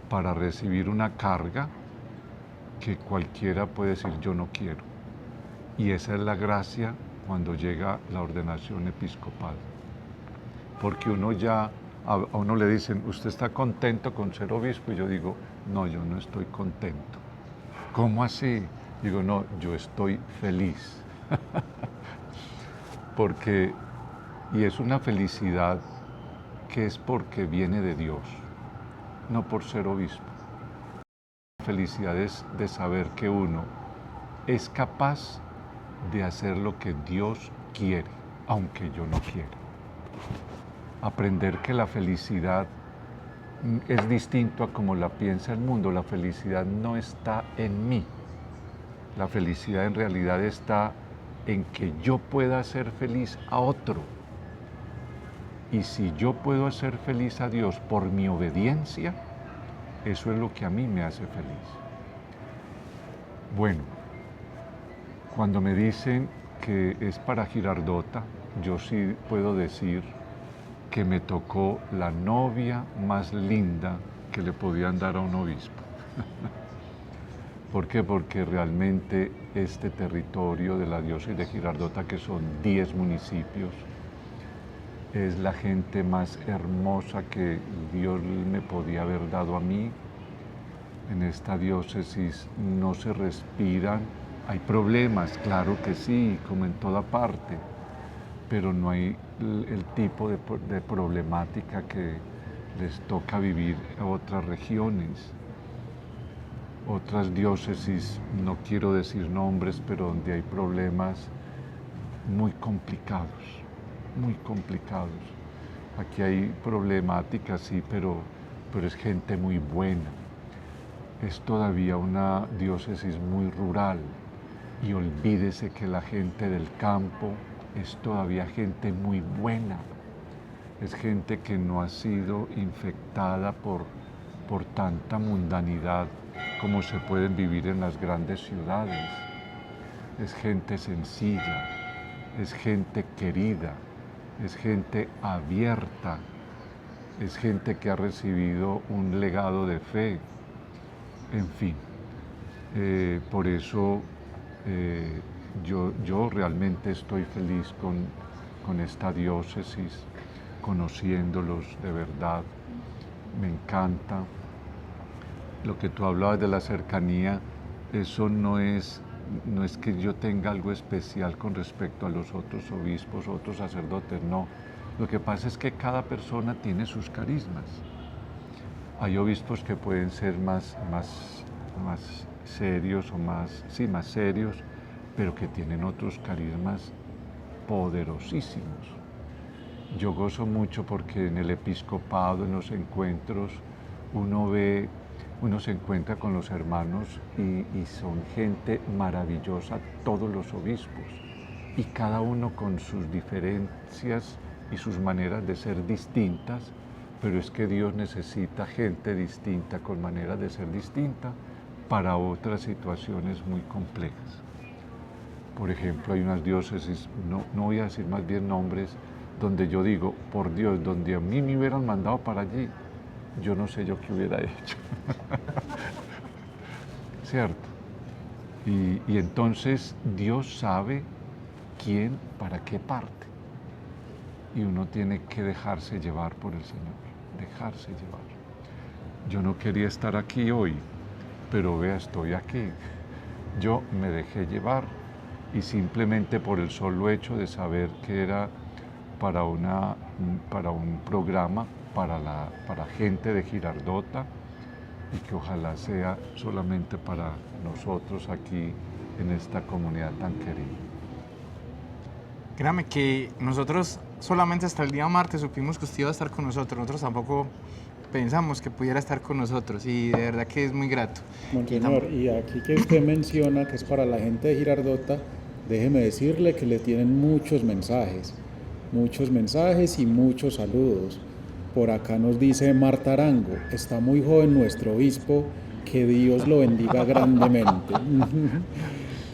para recibir una carga que cualquiera puede decir yo no quiero. Y esa es la gracia cuando llega la ordenación episcopal. Porque a uno le dicen, ¿usted está contento con ser obispo? Y yo digo, no, yo no estoy contento. ¿Cómo así? Digo, no, yo estoy feliz. Y es una felicidad que es porque viene de Dios, no por ser obispo. La felicidad es de saber que uno es capaz de hacer lo que Dios quiere, aunque yo no quiera. Aprender que la felicidad es distinto a como la piensa el mundo. La felicidad no está en mí. La felicidad en realidad está en que yo pueda hacer feliz a otro. Y si yo puedo hacer feliz a Dios por mi obediencia, eso es lo que a mí me hace feliz. Bueno, cuando me dicen que es para Girardota, yo sí puedo decir que me tocó la novia más linda que le podían dar a un obispo. ¿Por qué? Porque realmente este territorio de la diócesis de Girardota, que son 10 municipios, es la gente más hermosa que Dios me podía haber dado a mí. En esta diócesis no se respiran, hay problemas, claro que sí, como en toda parte, pero no hay el tipo de problemática que les toca vivir a otras regiones. Otras diócesis, no quiero decir nombres, pero donde hay problemas muy complicados, muy complicados. Aquí hay problemáticas, sí, pero es gente muy buena. Es todavía una diócesis muy rural y olvídese que la gente del campo es todavía gente muy buena. Es gente que no ha sido infectada por tanta mundanidad como se pueden vivir en las grandes ciudades. Es gente sencilla, es gente querida, es gente abierta, es gente que ha recibido un legado de fe. En fin, por eso yo realmente estoy feliz con esta diócesis, conociéndolos de verdad. Me encanta. Lo que tú hablabas de la cercanía, eso no es que yo tenga algo especial con respecto a los otros obispos, otros sacerdotes, no. Lo que pasa es que cada persona tiene sus carismas. Hay obispos que pueden ser más serios o más serios, pero que tienen otros carismas poderosísimos. yo gozo mucho porque en el episcopado, en los encuentros, uno se encuentra con los hermanos y son gente maravillosa, todos los obispos, y cada uno con sus diferencias y sus maneras de ser distintas, pero es que Dios necesita gente distinta, con maneras de ser distinta, para otras situaciones muy complejas. Por ejemplo, hay unas diócesis, no voy a decir más bien nombres, donde yo digo, por Dios, donde a mí me hubieran mandado para allí, yo no sé yo qué hubiera hecho. ¿Cierto? Y entonces Dios sabe quién para qué parte. Y uno tiene que dejarse llevar por el Señor, dejarse llevar. Yo no quería estar aquí hoy, pero vea, estoy aquí. Yo me dejé llevar y simplemente por el solo hecho de saber que era para un programa para gente de Girardota y que ojalá sea solamente para nosotros aquí en esta comunidad tan querida. Créame que nosotros solamente hasta el día martes supimos que usted iba a estar con nosotros. Nosotros tampoco pensamos que pudiera estar con nosotros y de verdad que es muy grato. Monseñor, y aquí que usted menciona que es para la gente de Girardota, déjeme decirle que le tienen muchos mensajes y muchos saludos. Por acá nos dice Marta Arango, está muy joven nuestro obispo, que Dios lo bendiga grandemente.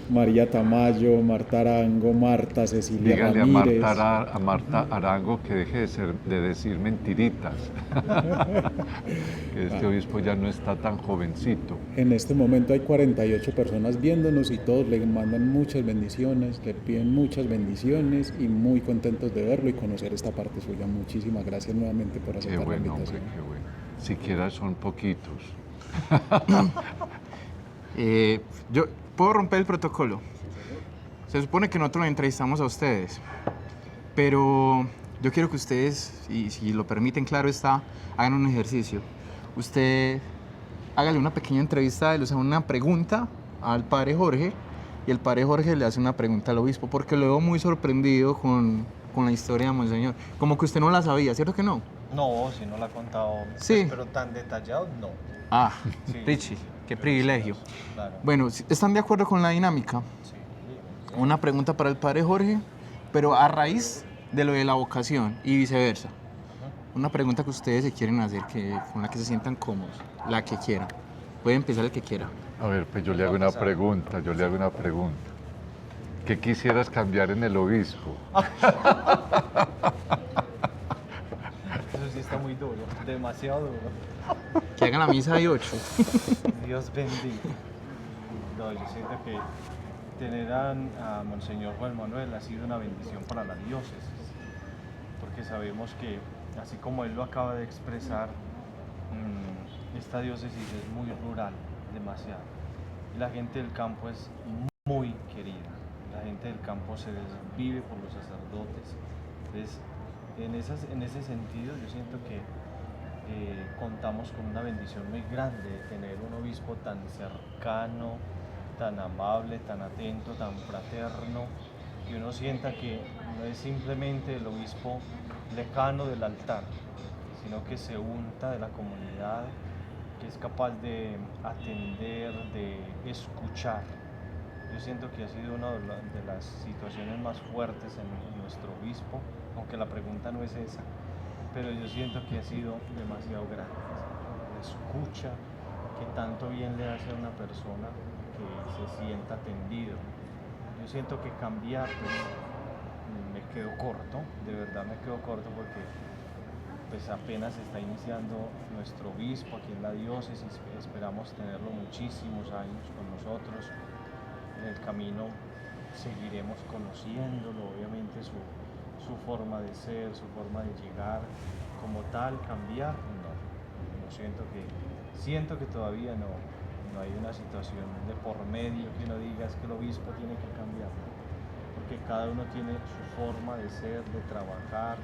María Tamayo, Marta Arango, Marta Cecilia Dígale Ramírez. a Marta Arango que deje de decir mentiritas, que este obispo ya no está tan jovencito. En este momento hay 48 personas viéndonos y todos le mandan muchas bendiciones, le piden muchas bendiciones y muy contentos de verlo y conocer esta parte suya. Muchísimas gracias nuevamente por aceptar la invitación. Hombre, qué bueno. Siquiera son poquitos. Yo puedo romper el protocolo. Se supone que nosotros los entrevistamos a ustedes, pero yo quiero que ustedes, y si lo permiten, claro está, hagan un ejercicio. Usted hágale una pequeña entrevista, le hace una pregunta al padre Jorge y el padre Jorge le hace una pregunta al obispo, porque lo veo muy sorprendido con la historia de Monseñor. Como que usted no la sabía, ¿cierto que no? No, si no la ha contado, Sí. pues, pero tan detallado, no. Ah, Sí. Richie, qué privilegio. Claro. Bueno, ¿están de acuerdo con la dinámica? Sí. Una pregunta para el padre Jorge, pero a raíz de lo de la vocación y viceversa. Una pregunta que ustedes se quieren hacer, con la que se sientan cómodos, la que quieran. Puede empezar el que quiera. A ver, pues yo le hago una pregunta. ¿Qué quisieras cambiar en el obispo? Eso sí está muy duro, demasiado duro. Que hagan la misa de 8. Dios bendiga. No, yo siento que tener a Monseñor Juan Manuel ha sido una bendición para la diócesis, porque sabemos que, así como él lo acaba de expresar, esta diócesis es muy rural, demasiado. Y la gente del campo es muy querida. La gente del campo se desvive por los sacerdotes. Entonces, en ese sentido, yo siento que contamos con una bendición muy grande de tener un obispo tan cercano, tan amable, tan atento, tan fraterno, que uno sienta que no es simplemente el obispo lejano del altar, sino que se unta de la comunidad, que es capaz de atender, de escuchar. Yo siento que ha sido una de las situaciones más fuertes en nuestro obispo, aunque la pregunta no es esa, pero yo siento que ha sido demasiado grande. La escucha que tanto bien le hace a una persona que se sienta atendido. Yo siento que cambiar, pues, me quedo corto, de verdad me quedo corto porque pues apenas está iniciando nuestro obispo aquí en la diócesis, esperamos tenerlo muchísimos años con nosotros. En el camino seguiremos conociéndolo, obviamente su forma de ser, su forma de llegar, como tal, cambiar, no siento que todavía no hay una situación de por medio que uno diga es que el obispo tiene que cambiar, porque cada uno tiene su forma de ser, de trabajar,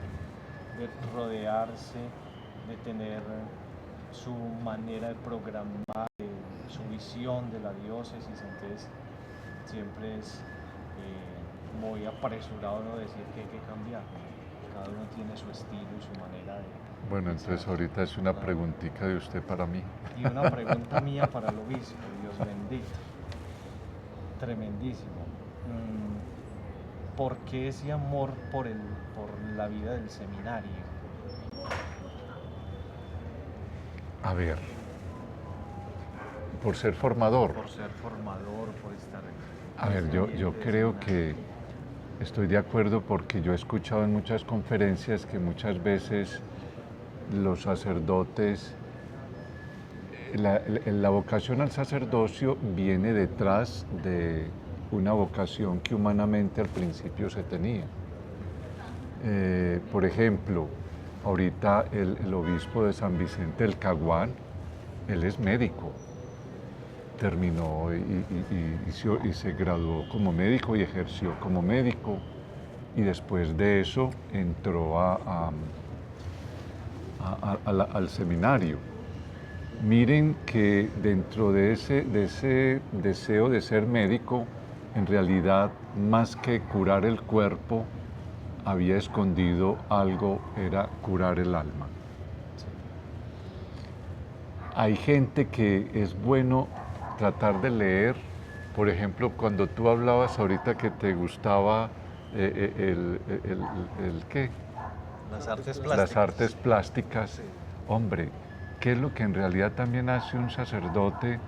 de rodearse, de tener su manera de programar, su visión de la diócesis. Entonces siempre es muy apresurado no decir que hay que cambiar. cada uno tiene su estilo y su manera de... Bueno, entonces ahorita es una preguntita de usted para mí. Y una pregunta mía para el obispo, Dios bendito. Tremendísimo. ¿Por qué ese amor por la vida del seminario? A ver, por ser formador. Por ser formador, por estar... A ver, yo creo que estoy de acuerdo porque yo he escuchado en muchas conferencias que muchas veces los sacerdotes, la vocación al sacerdocio viene detrás de una vocación que humanamente al principio se tenía. Por ejemplo, ahorita el obispo de San Vicente del Caguán, él es médico, terminó y se graduó como médico y ejerció como médico, y después de eso entró al seminario. Miren que dentro de ese deseo de ser médico, en realidad, más que curar el cuerpo, había escondido algo, era curar el alma. Hay gente que es bueno tratar de leer, por ejemplo, cuando tú hablabas ahorita que te gustaba ¿qué? Las artes plásticas. Las artes plásticas. Sí. Hombre, ¿qué es lo que en realidad también hace un sacerdote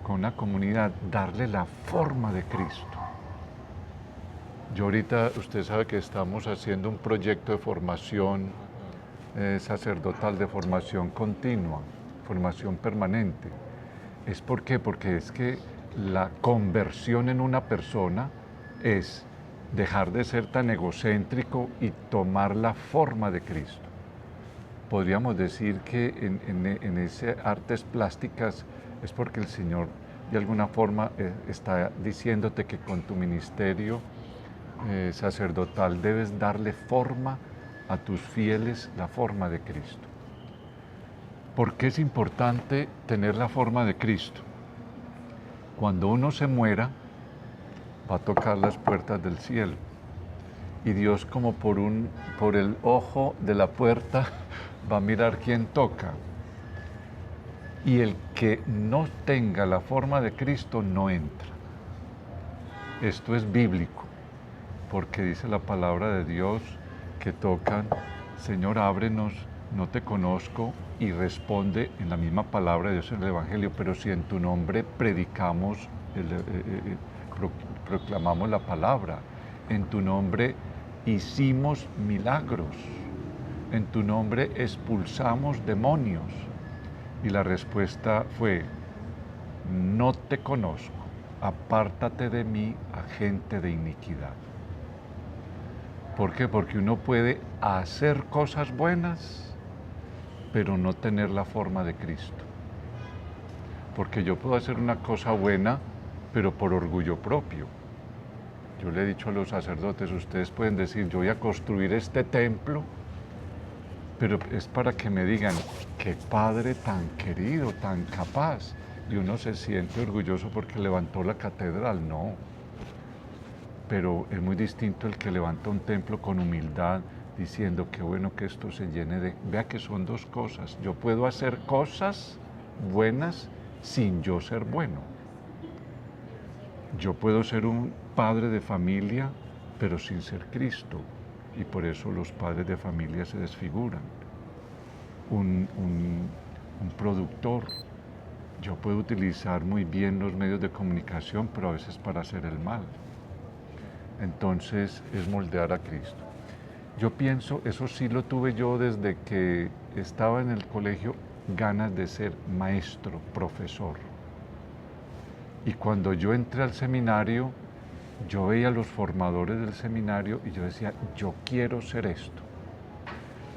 con una comunidad? Darle la forma de Cristo. Yo ahorita, usted sabe que estamos haciendo un proyecto de formación sacerdotal, de formación continua, formación permanente. ¿Es por qué? Porque es que la conversión en una persona es dejar de ser tan egocéntrico y tomar la forma de Cristo. Podríamos decir que en esas artes plásticas es porque el Señor de alguna forma está diciéndote que con tu ministerio sacerdotal debes darle forma a tus fieles, la forma de Cristo. ¿Por qué es importante tener la forma de Cristo? Cuando uno se muera, va a tocar las puertas del cielo. Y Dios, como por el ojo de la puerta, va a mirar quién toca. Y el que no tenga la forma de Cristo no entra. Esto es bíblico, porque dice la palabra de Dios que tocan, Señor, ábrenos, no te conozco, y responde en la misma palabra de Dios en el Evangelio, pero si en tu nombre predicamos, proclamamos la palabra, en tu nombre hicimos milagros, en tu nombre expulsamos demonios. Y la respuesta fue, no te conozco, apártate de mí, agente de iniquidad. ¿Por qué? Porque uno puede hacer cosas buenas, pero no tener la forma de Cristo. Porque yo puedo hacer una cosa buena, pero por orgullo propio. Yo le he dicho a los sacerdotes, ustedes pueden decir, yo voy a construir este templo, pero es para que me digan, qué padre tan querido, tan capaz. Y uno se siente orgulloso porque levantó la catedral, no. Pero es muy distinto el que levanta un templo con humildad, diciendo qué bueno que esto se llene de... Vea que son dos cosas. Yo puedo hacer cosas buenas sin yo ser bueno. Yo puedo ser un padre de familia, pero sin ser Cristo. Y por eso los padres de familia se desfiguran. Un productor. Yo puedo utilizar muy bien los medios de comunicación, pero a veces para hacer el mal. Entonces es moldear a Cristo. Yo pienso, eso sí lo tuve yo desde que estaba en el colegio, ganas de ser maestro, profesor. Y cuando yo entré al seminario, yo veía a los formadores del seminario y yo decía, yo quiero ser esto.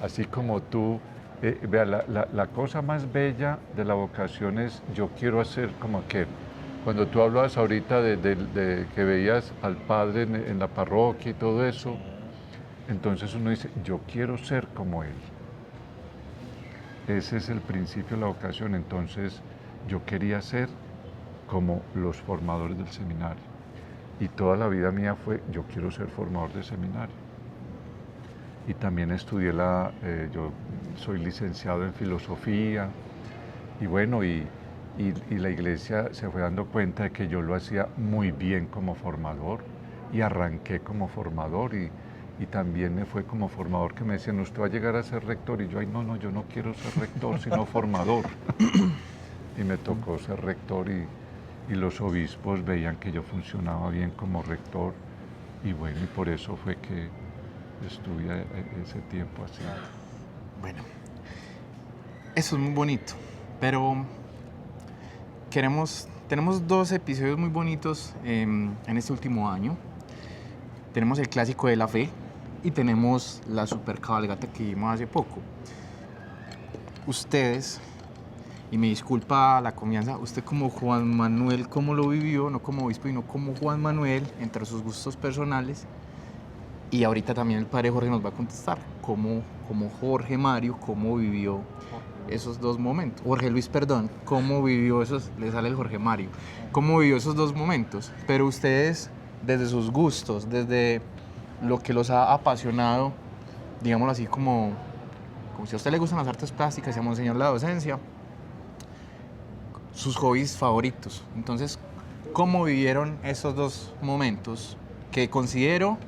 Así como tú, vea, la cosa más bella de la vocación es, yo quiero hacer como aquel. Cuando tú hablabas ahorita de que veías al padre en la parroquia y todo eso, entonces uno dice, yo quiero ser como él. Ese es el principio de la vocación. Entonces yo quería ser como los formadores del seminario. Y toda la vida mía fue, yo quiero ser formador de seminario. y también estudié yo soy licenciado en filosofía, y bueno, y la iglesia se fue dando cuenta de que yo lo hacía muy bien como formador, y arranqué como formador, y también me fue como formador que me decían, usted va a llegar a ser rector, y yo, ay, no, yo no quiero ser rector, sino formador. Y me tocó ser rector, y los obispos veían que yo funcionaba bien como rector, y bueno, y por eso fue que estuve ese tiempo así. Bueno, eso es muy bonito, pero tenemos dos episodios muy bonitos en este último año. Tenemos el clásico de la fe y tenemos la super cabalgata que vimos hace poco. Ustedes, y me disculpa la confianza, usted como Juan Manuel, ¿cómo lo vivió? No como obispo, sino como Juan Manuel, entre sus gustos personales. Y ahorita también el padre Jorge nos va a contestar, como Jorge Mario, cómo vivió esos dos momentos. Jorge Luis, perdón, cómo vivió esos, le sale el Jorge Mario, cómo vivió esos dos momentos. Pero ustedes, desde sus gustos, desde lo que los ha apasionado, digámoslo así, como si a usted le gustan las artes plásticas y a Monseñor la docencia, sus hobbies favoritos. Entonces, ¿cómo vivieron esos dos momentos que considero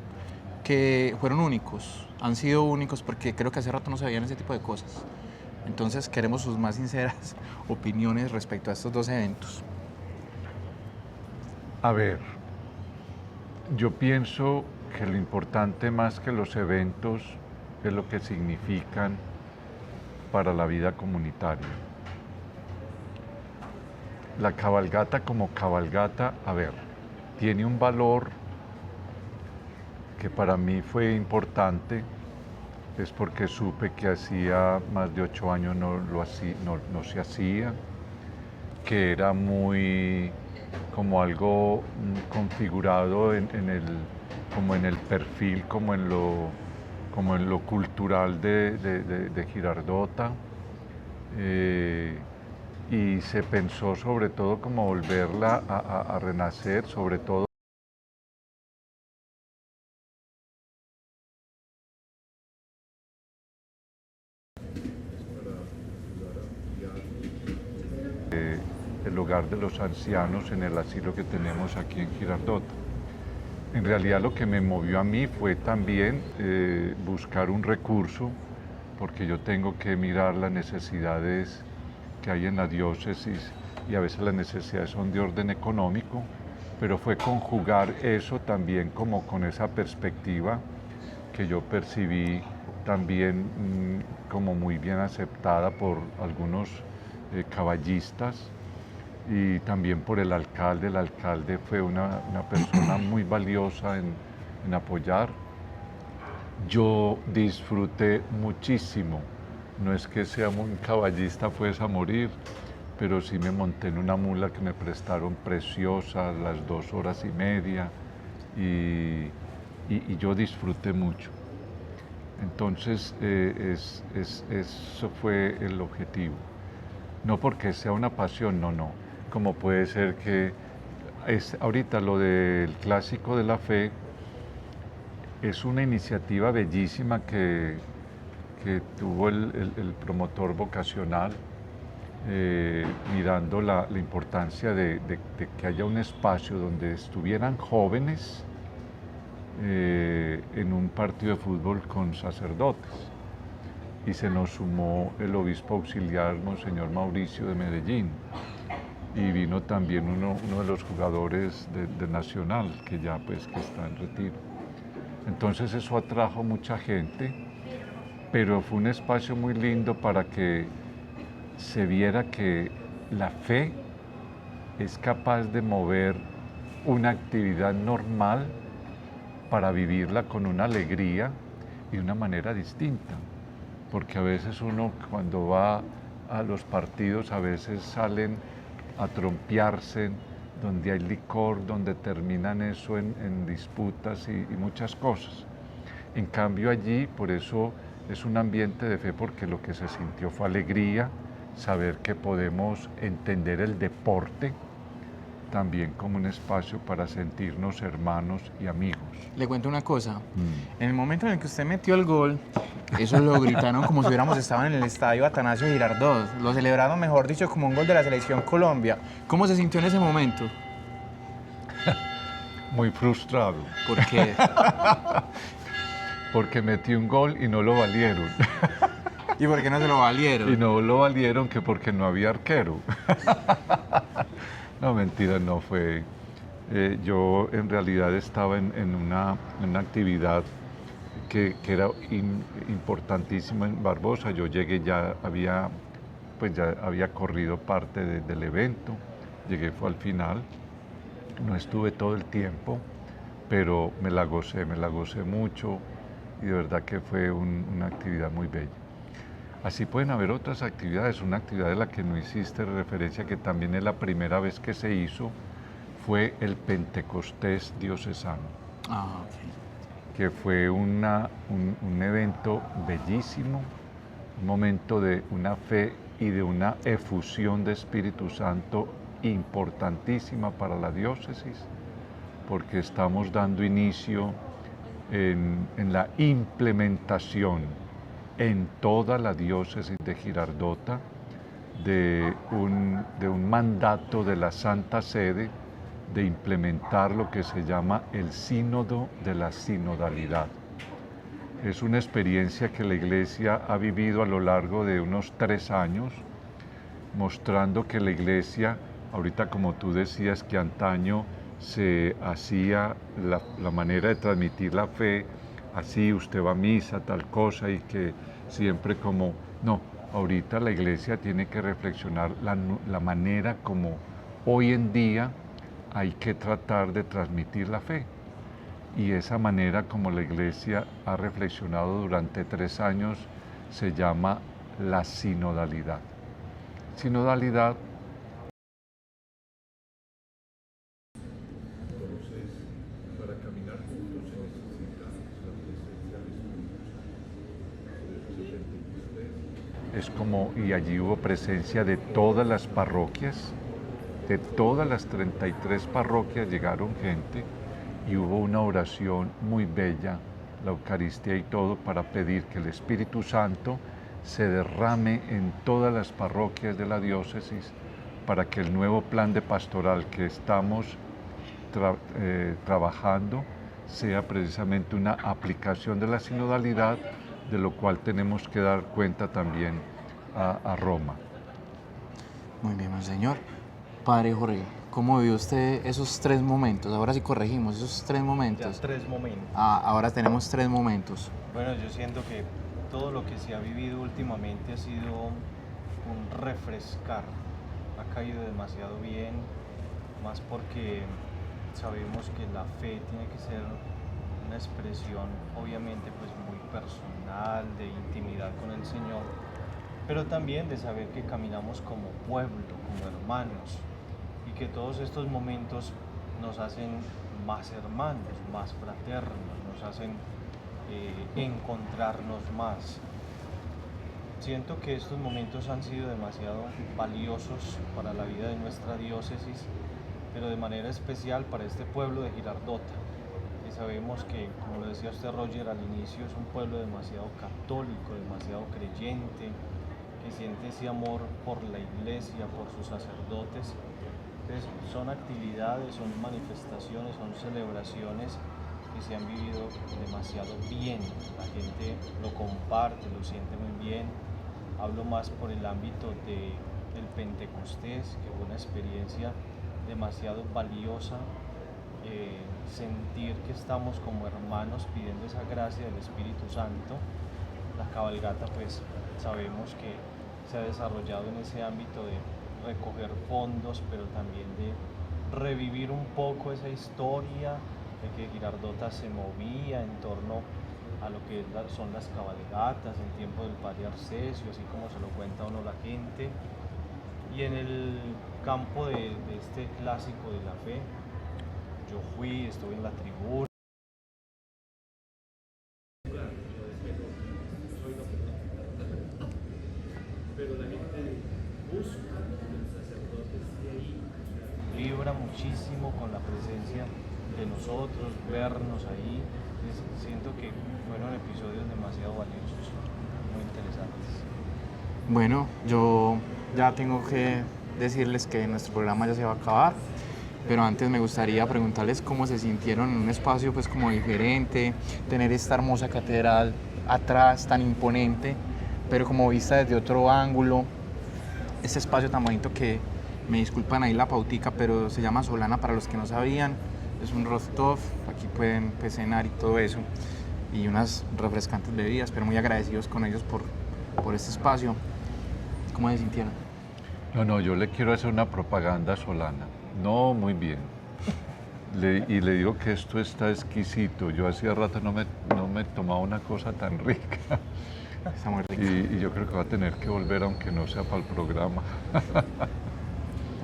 que fueron únicos? Han sido únicos porque creo que hace rato no se veían ese tipo de cosas. Entonces, queremos sus más sinceras opiniones respecto a estos dos eventos. A ver, yo pienso que lo importante más que los eventos es lo que significan para la vida comunitaria. La cabalgata como cabalgata, a ver, tiene un valor que para mí fue importante, es porque supe que hacía más de 8 años no se hacía, que era muy como algo configurado como en el perfil, como en lo cultural de Girardota. Y se pensó sobre todo como volverla a renacer, sobre todo el hogar de los ancianos en el asilo que tenemos aquí en Girardota. En realidad lo que me movió a mí fue también buscar un recurso, porque yo tengo que mirar las necesidades que hay en la diócesis, y a veces las necesidades son de orden económico, pero fue conjugar eso también como con esa perspectiva que yo percibí también como muy bien aceptada por algunos caballistas, y también por el alcalde. El alcalde fue una persona muy valiosa en apoyar. Yo disfruté muchísimo, no es que sea un caballista pues a morir, pero sí me monté en una mula que me prestaron preciosa, las 2 horas y media, y yo disfruté mucho. Entonces, eso fue el objetivo. No porque sea una pasión, no. Como puede ser que ahorita lo del clásico de la fe es una iniciativa bellísima que tuvo el promotor vocacional, mirando la importancia de que haya un espacio donde estuvieran jóvenes en un partido de fútbol con sacerdotes. Y se nos sumó el obispo auxiliar, Monseñor Mauricio de Medellín, y vino también uno de los jugadores de Nacional, que ya pues que está en retiro. Entonces eso atrajo mucha gente, pero fue un espacio muy lindo para que se viera que la fe es capaz de mover una actividad normal para vivirla con una alegría y de una manera distinta. Porque a veces uno cuando va a los partidos a veces salen a trompearse, donde hay licor, donde terminan eso en disputas y muchas cosas. En cambio allí, por eso es un ambiente de fe, porque lo que se sintió fue alegría, saber que podemos entender el deporte también como un espacio para sentirnos hermanos y amigos. Le cuento una cosa. En el momento en el que usted metió el gol, eso lo gritaron como si hubiéramos estado en el estadio Atanasio Girardot. Lo celebraron, mejor dicho, como un gol de la selección Colombia. ¿Cómo se sintió en ese momento? Muy frustrado. ¿Por qué? Porque metí un gol y no lo valieron. ¿Y por qué no se lo valieron? Y no lo valieron que porque no había arquero. No, mentira, no fue. Yo en realidad estaba en una actividad que era importantísima en Barbosa. Yo llegué, ya había corrido parte del evento, llegué fue al final, no estuve todo el tiempo, pero me la gocé mucho y de verdad que fue una actividad muy bella. Así pueden haber otras actividades. Una actividad de la que no hiciste referencia, que también es la primera vez que se hizo, fue el Pentecostés diocesano. Que fue un evento bellísimo, un momento de una fe y de una efusión de Espíritu Santo importantísima para la diócesis, porque estamos dando inicio en la implementación en toda la diócesis de Girardota de un mandato de la Santa Sede de implementar lo que se llama el Sínodo de la Sinodalidad. Es una experiencia que la Iglesia ha vivido a lo largo de unos 3 años, mostrando que la Iglesia, ahorita como tú decías que antaño se hacía la manera de transmitir la fe, así usted va a misa, tal cosa, y que siempre como, no, ahorita la Iglesia tiene que reflexionar la manera como hoy en día hay que tratar de transmitir la fe. Y esa manera como la Iglesia ha reflexionado durante 3 años se llama la sinodalidad. Sinodalidad es como, y allí hubo presencia de todas las parroquias, de todas las 33 parroquias llegaron gente y hubo una oración muy bella, la Eucaristía y todo, para pedir que el Espíritu Santo se derrame en todas las parroquias de la diócesis para que el nuevo plan de pastoral que estamos trabajando sea precisamente una aplicación de la sinodalidad, de lo cual tenemos que dar cuenta también a Roma. Muy bien, Monseñor. Padre Jorge, ¿cómo vivió usted esos 3 momentos? Ahora sí corregimos, esos 3 momentos. Ya 3 momentos. Ahora tenemos 3 momentos. Bueno, yo siento que todo lo que se ha vivido últimamente ha sido un refrescar. Ha caído demasiado bien, más porque sabemos que la fe tiene que ser una expresión obviamente pues muy personal, de intimidad con el Señor, pero también de saber que caminamos como pueblo, como hermanos, y que todos estos momentos nos hacen más hermanos, más fraternos, nos hacen encontrarnos más. Siento que estos momentos han sido demasiado valiosos para la vida de nuestra diócesis, pero de manera especial para este pueblo de Girardota. Y sabemos que, como lo decía usted, Roger, al inicio es un pueblo demasiado católico, demasiado creyente, que siente ese amor por la iglesia, por sus sacerdotes. Entonces, son actividades, son manifestaciones, son celebraciones que se han vivido demasiado bien. La gente lo comparte, lo siente muy bien. Hablo más por el ámbito del Pentecostés, que fue una experiencia demasiado valiosa, sentir que estamos como hermanos pidiendo esa gracia del Espíritu Santo. La cabalgata pues sabemos que se ha desarrollado en ese ámbito de recoger fondos, pero también de revivir un poco esa historia de que Girardota se movía en torno a lo que son las cabalgatas en tiempo del Padre Arcesio, así como se lo cuenta a uno la gente. Y en el campo de este clásico de la fe, yo estuve en la tribuna. vibra muchísimo con la presencia de nosotros, vernos ahí. Siento que fueron episodios demasiado valiosos, muy interesantes. Bueno, yo ya tengo que decirles que nuestro programa ya se va a acabar, pero antes me gustaría preguntarles cómo se sintieron en un espacio pues como diferente, tener esta hermosa catedral atrás tan imponente, pero como vista desde otro ángulo, este espacio tan bonito que, me disculpan ahí la pautica, pero se llama Solana para los que no sabían, es un rostov, aquí pueden pues, cenar y todo eso, y unas refrescantes bebidas, pero muy agradecidos con ellos por este espacio. ¿Cómo se sintieron? No, yo le quiero hacer una propaganda a Solana. No, muy bien. Y le digo que esto está exquisito. Yo hacía rato no me tomaba una cosa tan rica. Está muy rico. Y yo creo que va a tener que volver, aunque no sea para el programa.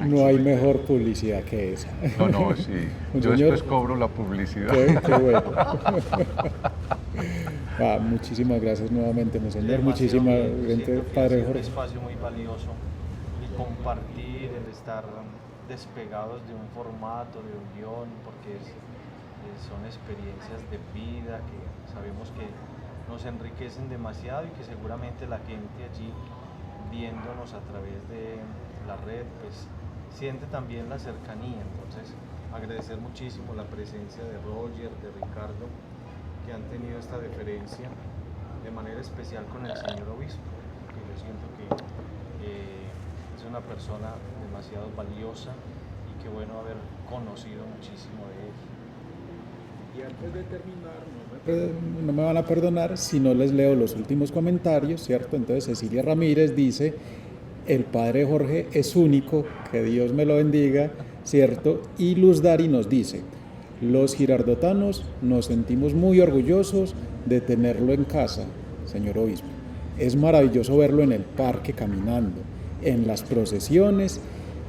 No hay mejor publicidad que esa. No, sí. Yo después cobro la publicidad. Qué bueno. Muchísimas gracias nuevamente, Monseñor. Muchísimas gracias, Padre Jorge. Un espacio muy valioso y compartir, el estar despegados de un formato, de un guión, porque son experiencias de vida que sabemos que nos enriquecen demasiado y que seguramente la gente allí viéndonos a través de la red pues siente también la cercanía. Entonces agradecer muchísimo la presencia de Roger, de Ricardo, que han tenido esta deferencia de manera especial con el señor obispo, que yo siento que es una persona demasiado valiosa y qué bueno haber conocido muchísimo de él. Y antes de terminar, no me van a perdonar si no les leo los últimos comentarios, ¿cierto? Entonces Cecilia Ramírez dice, el Padre Jorge es único, que Dios me lo bendiga, ¿cierto? Y Luz Dari nos dice, los girardotanos nos sentimos muy orgullosos de tenerlo en casa, señor obispo. Es maravilloso verlo en el parque caminando, en las procesiones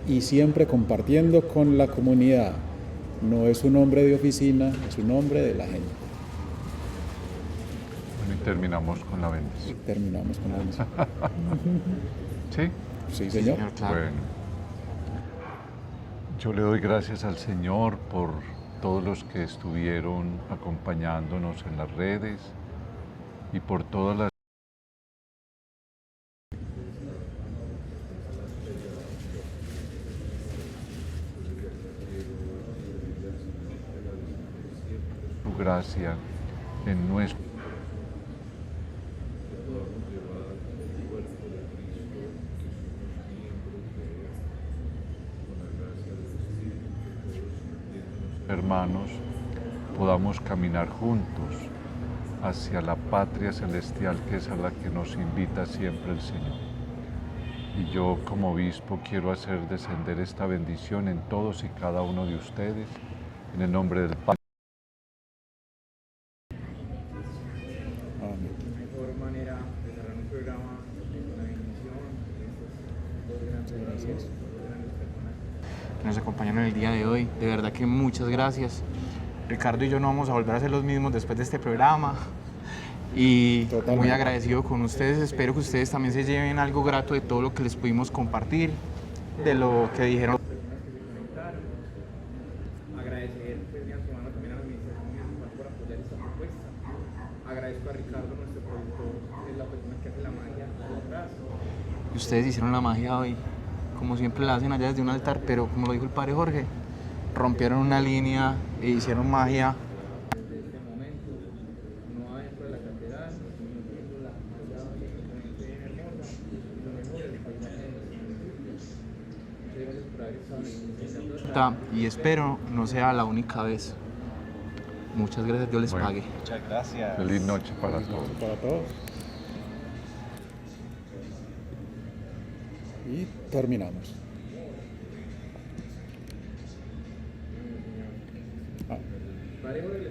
y siempre compartiendo con la comunidad. No es un hombre de oficina, es un hombre de la gente. Bueno, y terminamos con la bendición. Terminamos con la bendición. ¿Sí? Sí, señor. Señor, claro. Bueno, yo le doy gracias al Señor por todos los que estuvieron acompañándonos en las redes y por todas las su gracia en nuestro hermanos podamos caminar juntos hacia la patria celestial, que es a la que nos invita siempre el Señor. Y yo como obispo quiero hacer descender esta bendición en todos y cada uno de ustedes, en el nombre del Padre. Amén. Mejor manera de cerrar un programa con la bendición de estos dos grandes Gracias. Que nos acompañaron el día de hoy. De verdad que muchas gracias. Ricardo y yo no vamos a volver a ser los mismos después de este programa. Y Totalmente. muy agradecido con ustedes. Espero que ustedes también se lleven algo grato de todo lo que les pudimos compartir, de lo que dijeron. personas que se conectaron. Agradecer pues, de antemano también a la Administración Municipal por apoyar esta propuesta. Agradezco a Ricardo, nuestro productor, que es la persona que hace la magia detrás. Ustedes hicieron la magia hoy, como siempre la hacen allá desde un altar, pero como lo dijo el Padre Jorge, rompieron una línea e hicieron magia. Desde este momento, no adentro de la catedral, sino viendo la magia bien hermosa y lo mejor, el paisaje de nuestro municipio. Muchas gracias por haber estado en el Y espero no sea la única vez. Muchas gracias, Dios les Bueno. pague. Muchas gracias. Feliz noche para todos. Para todos. Y terminamos. Parejo del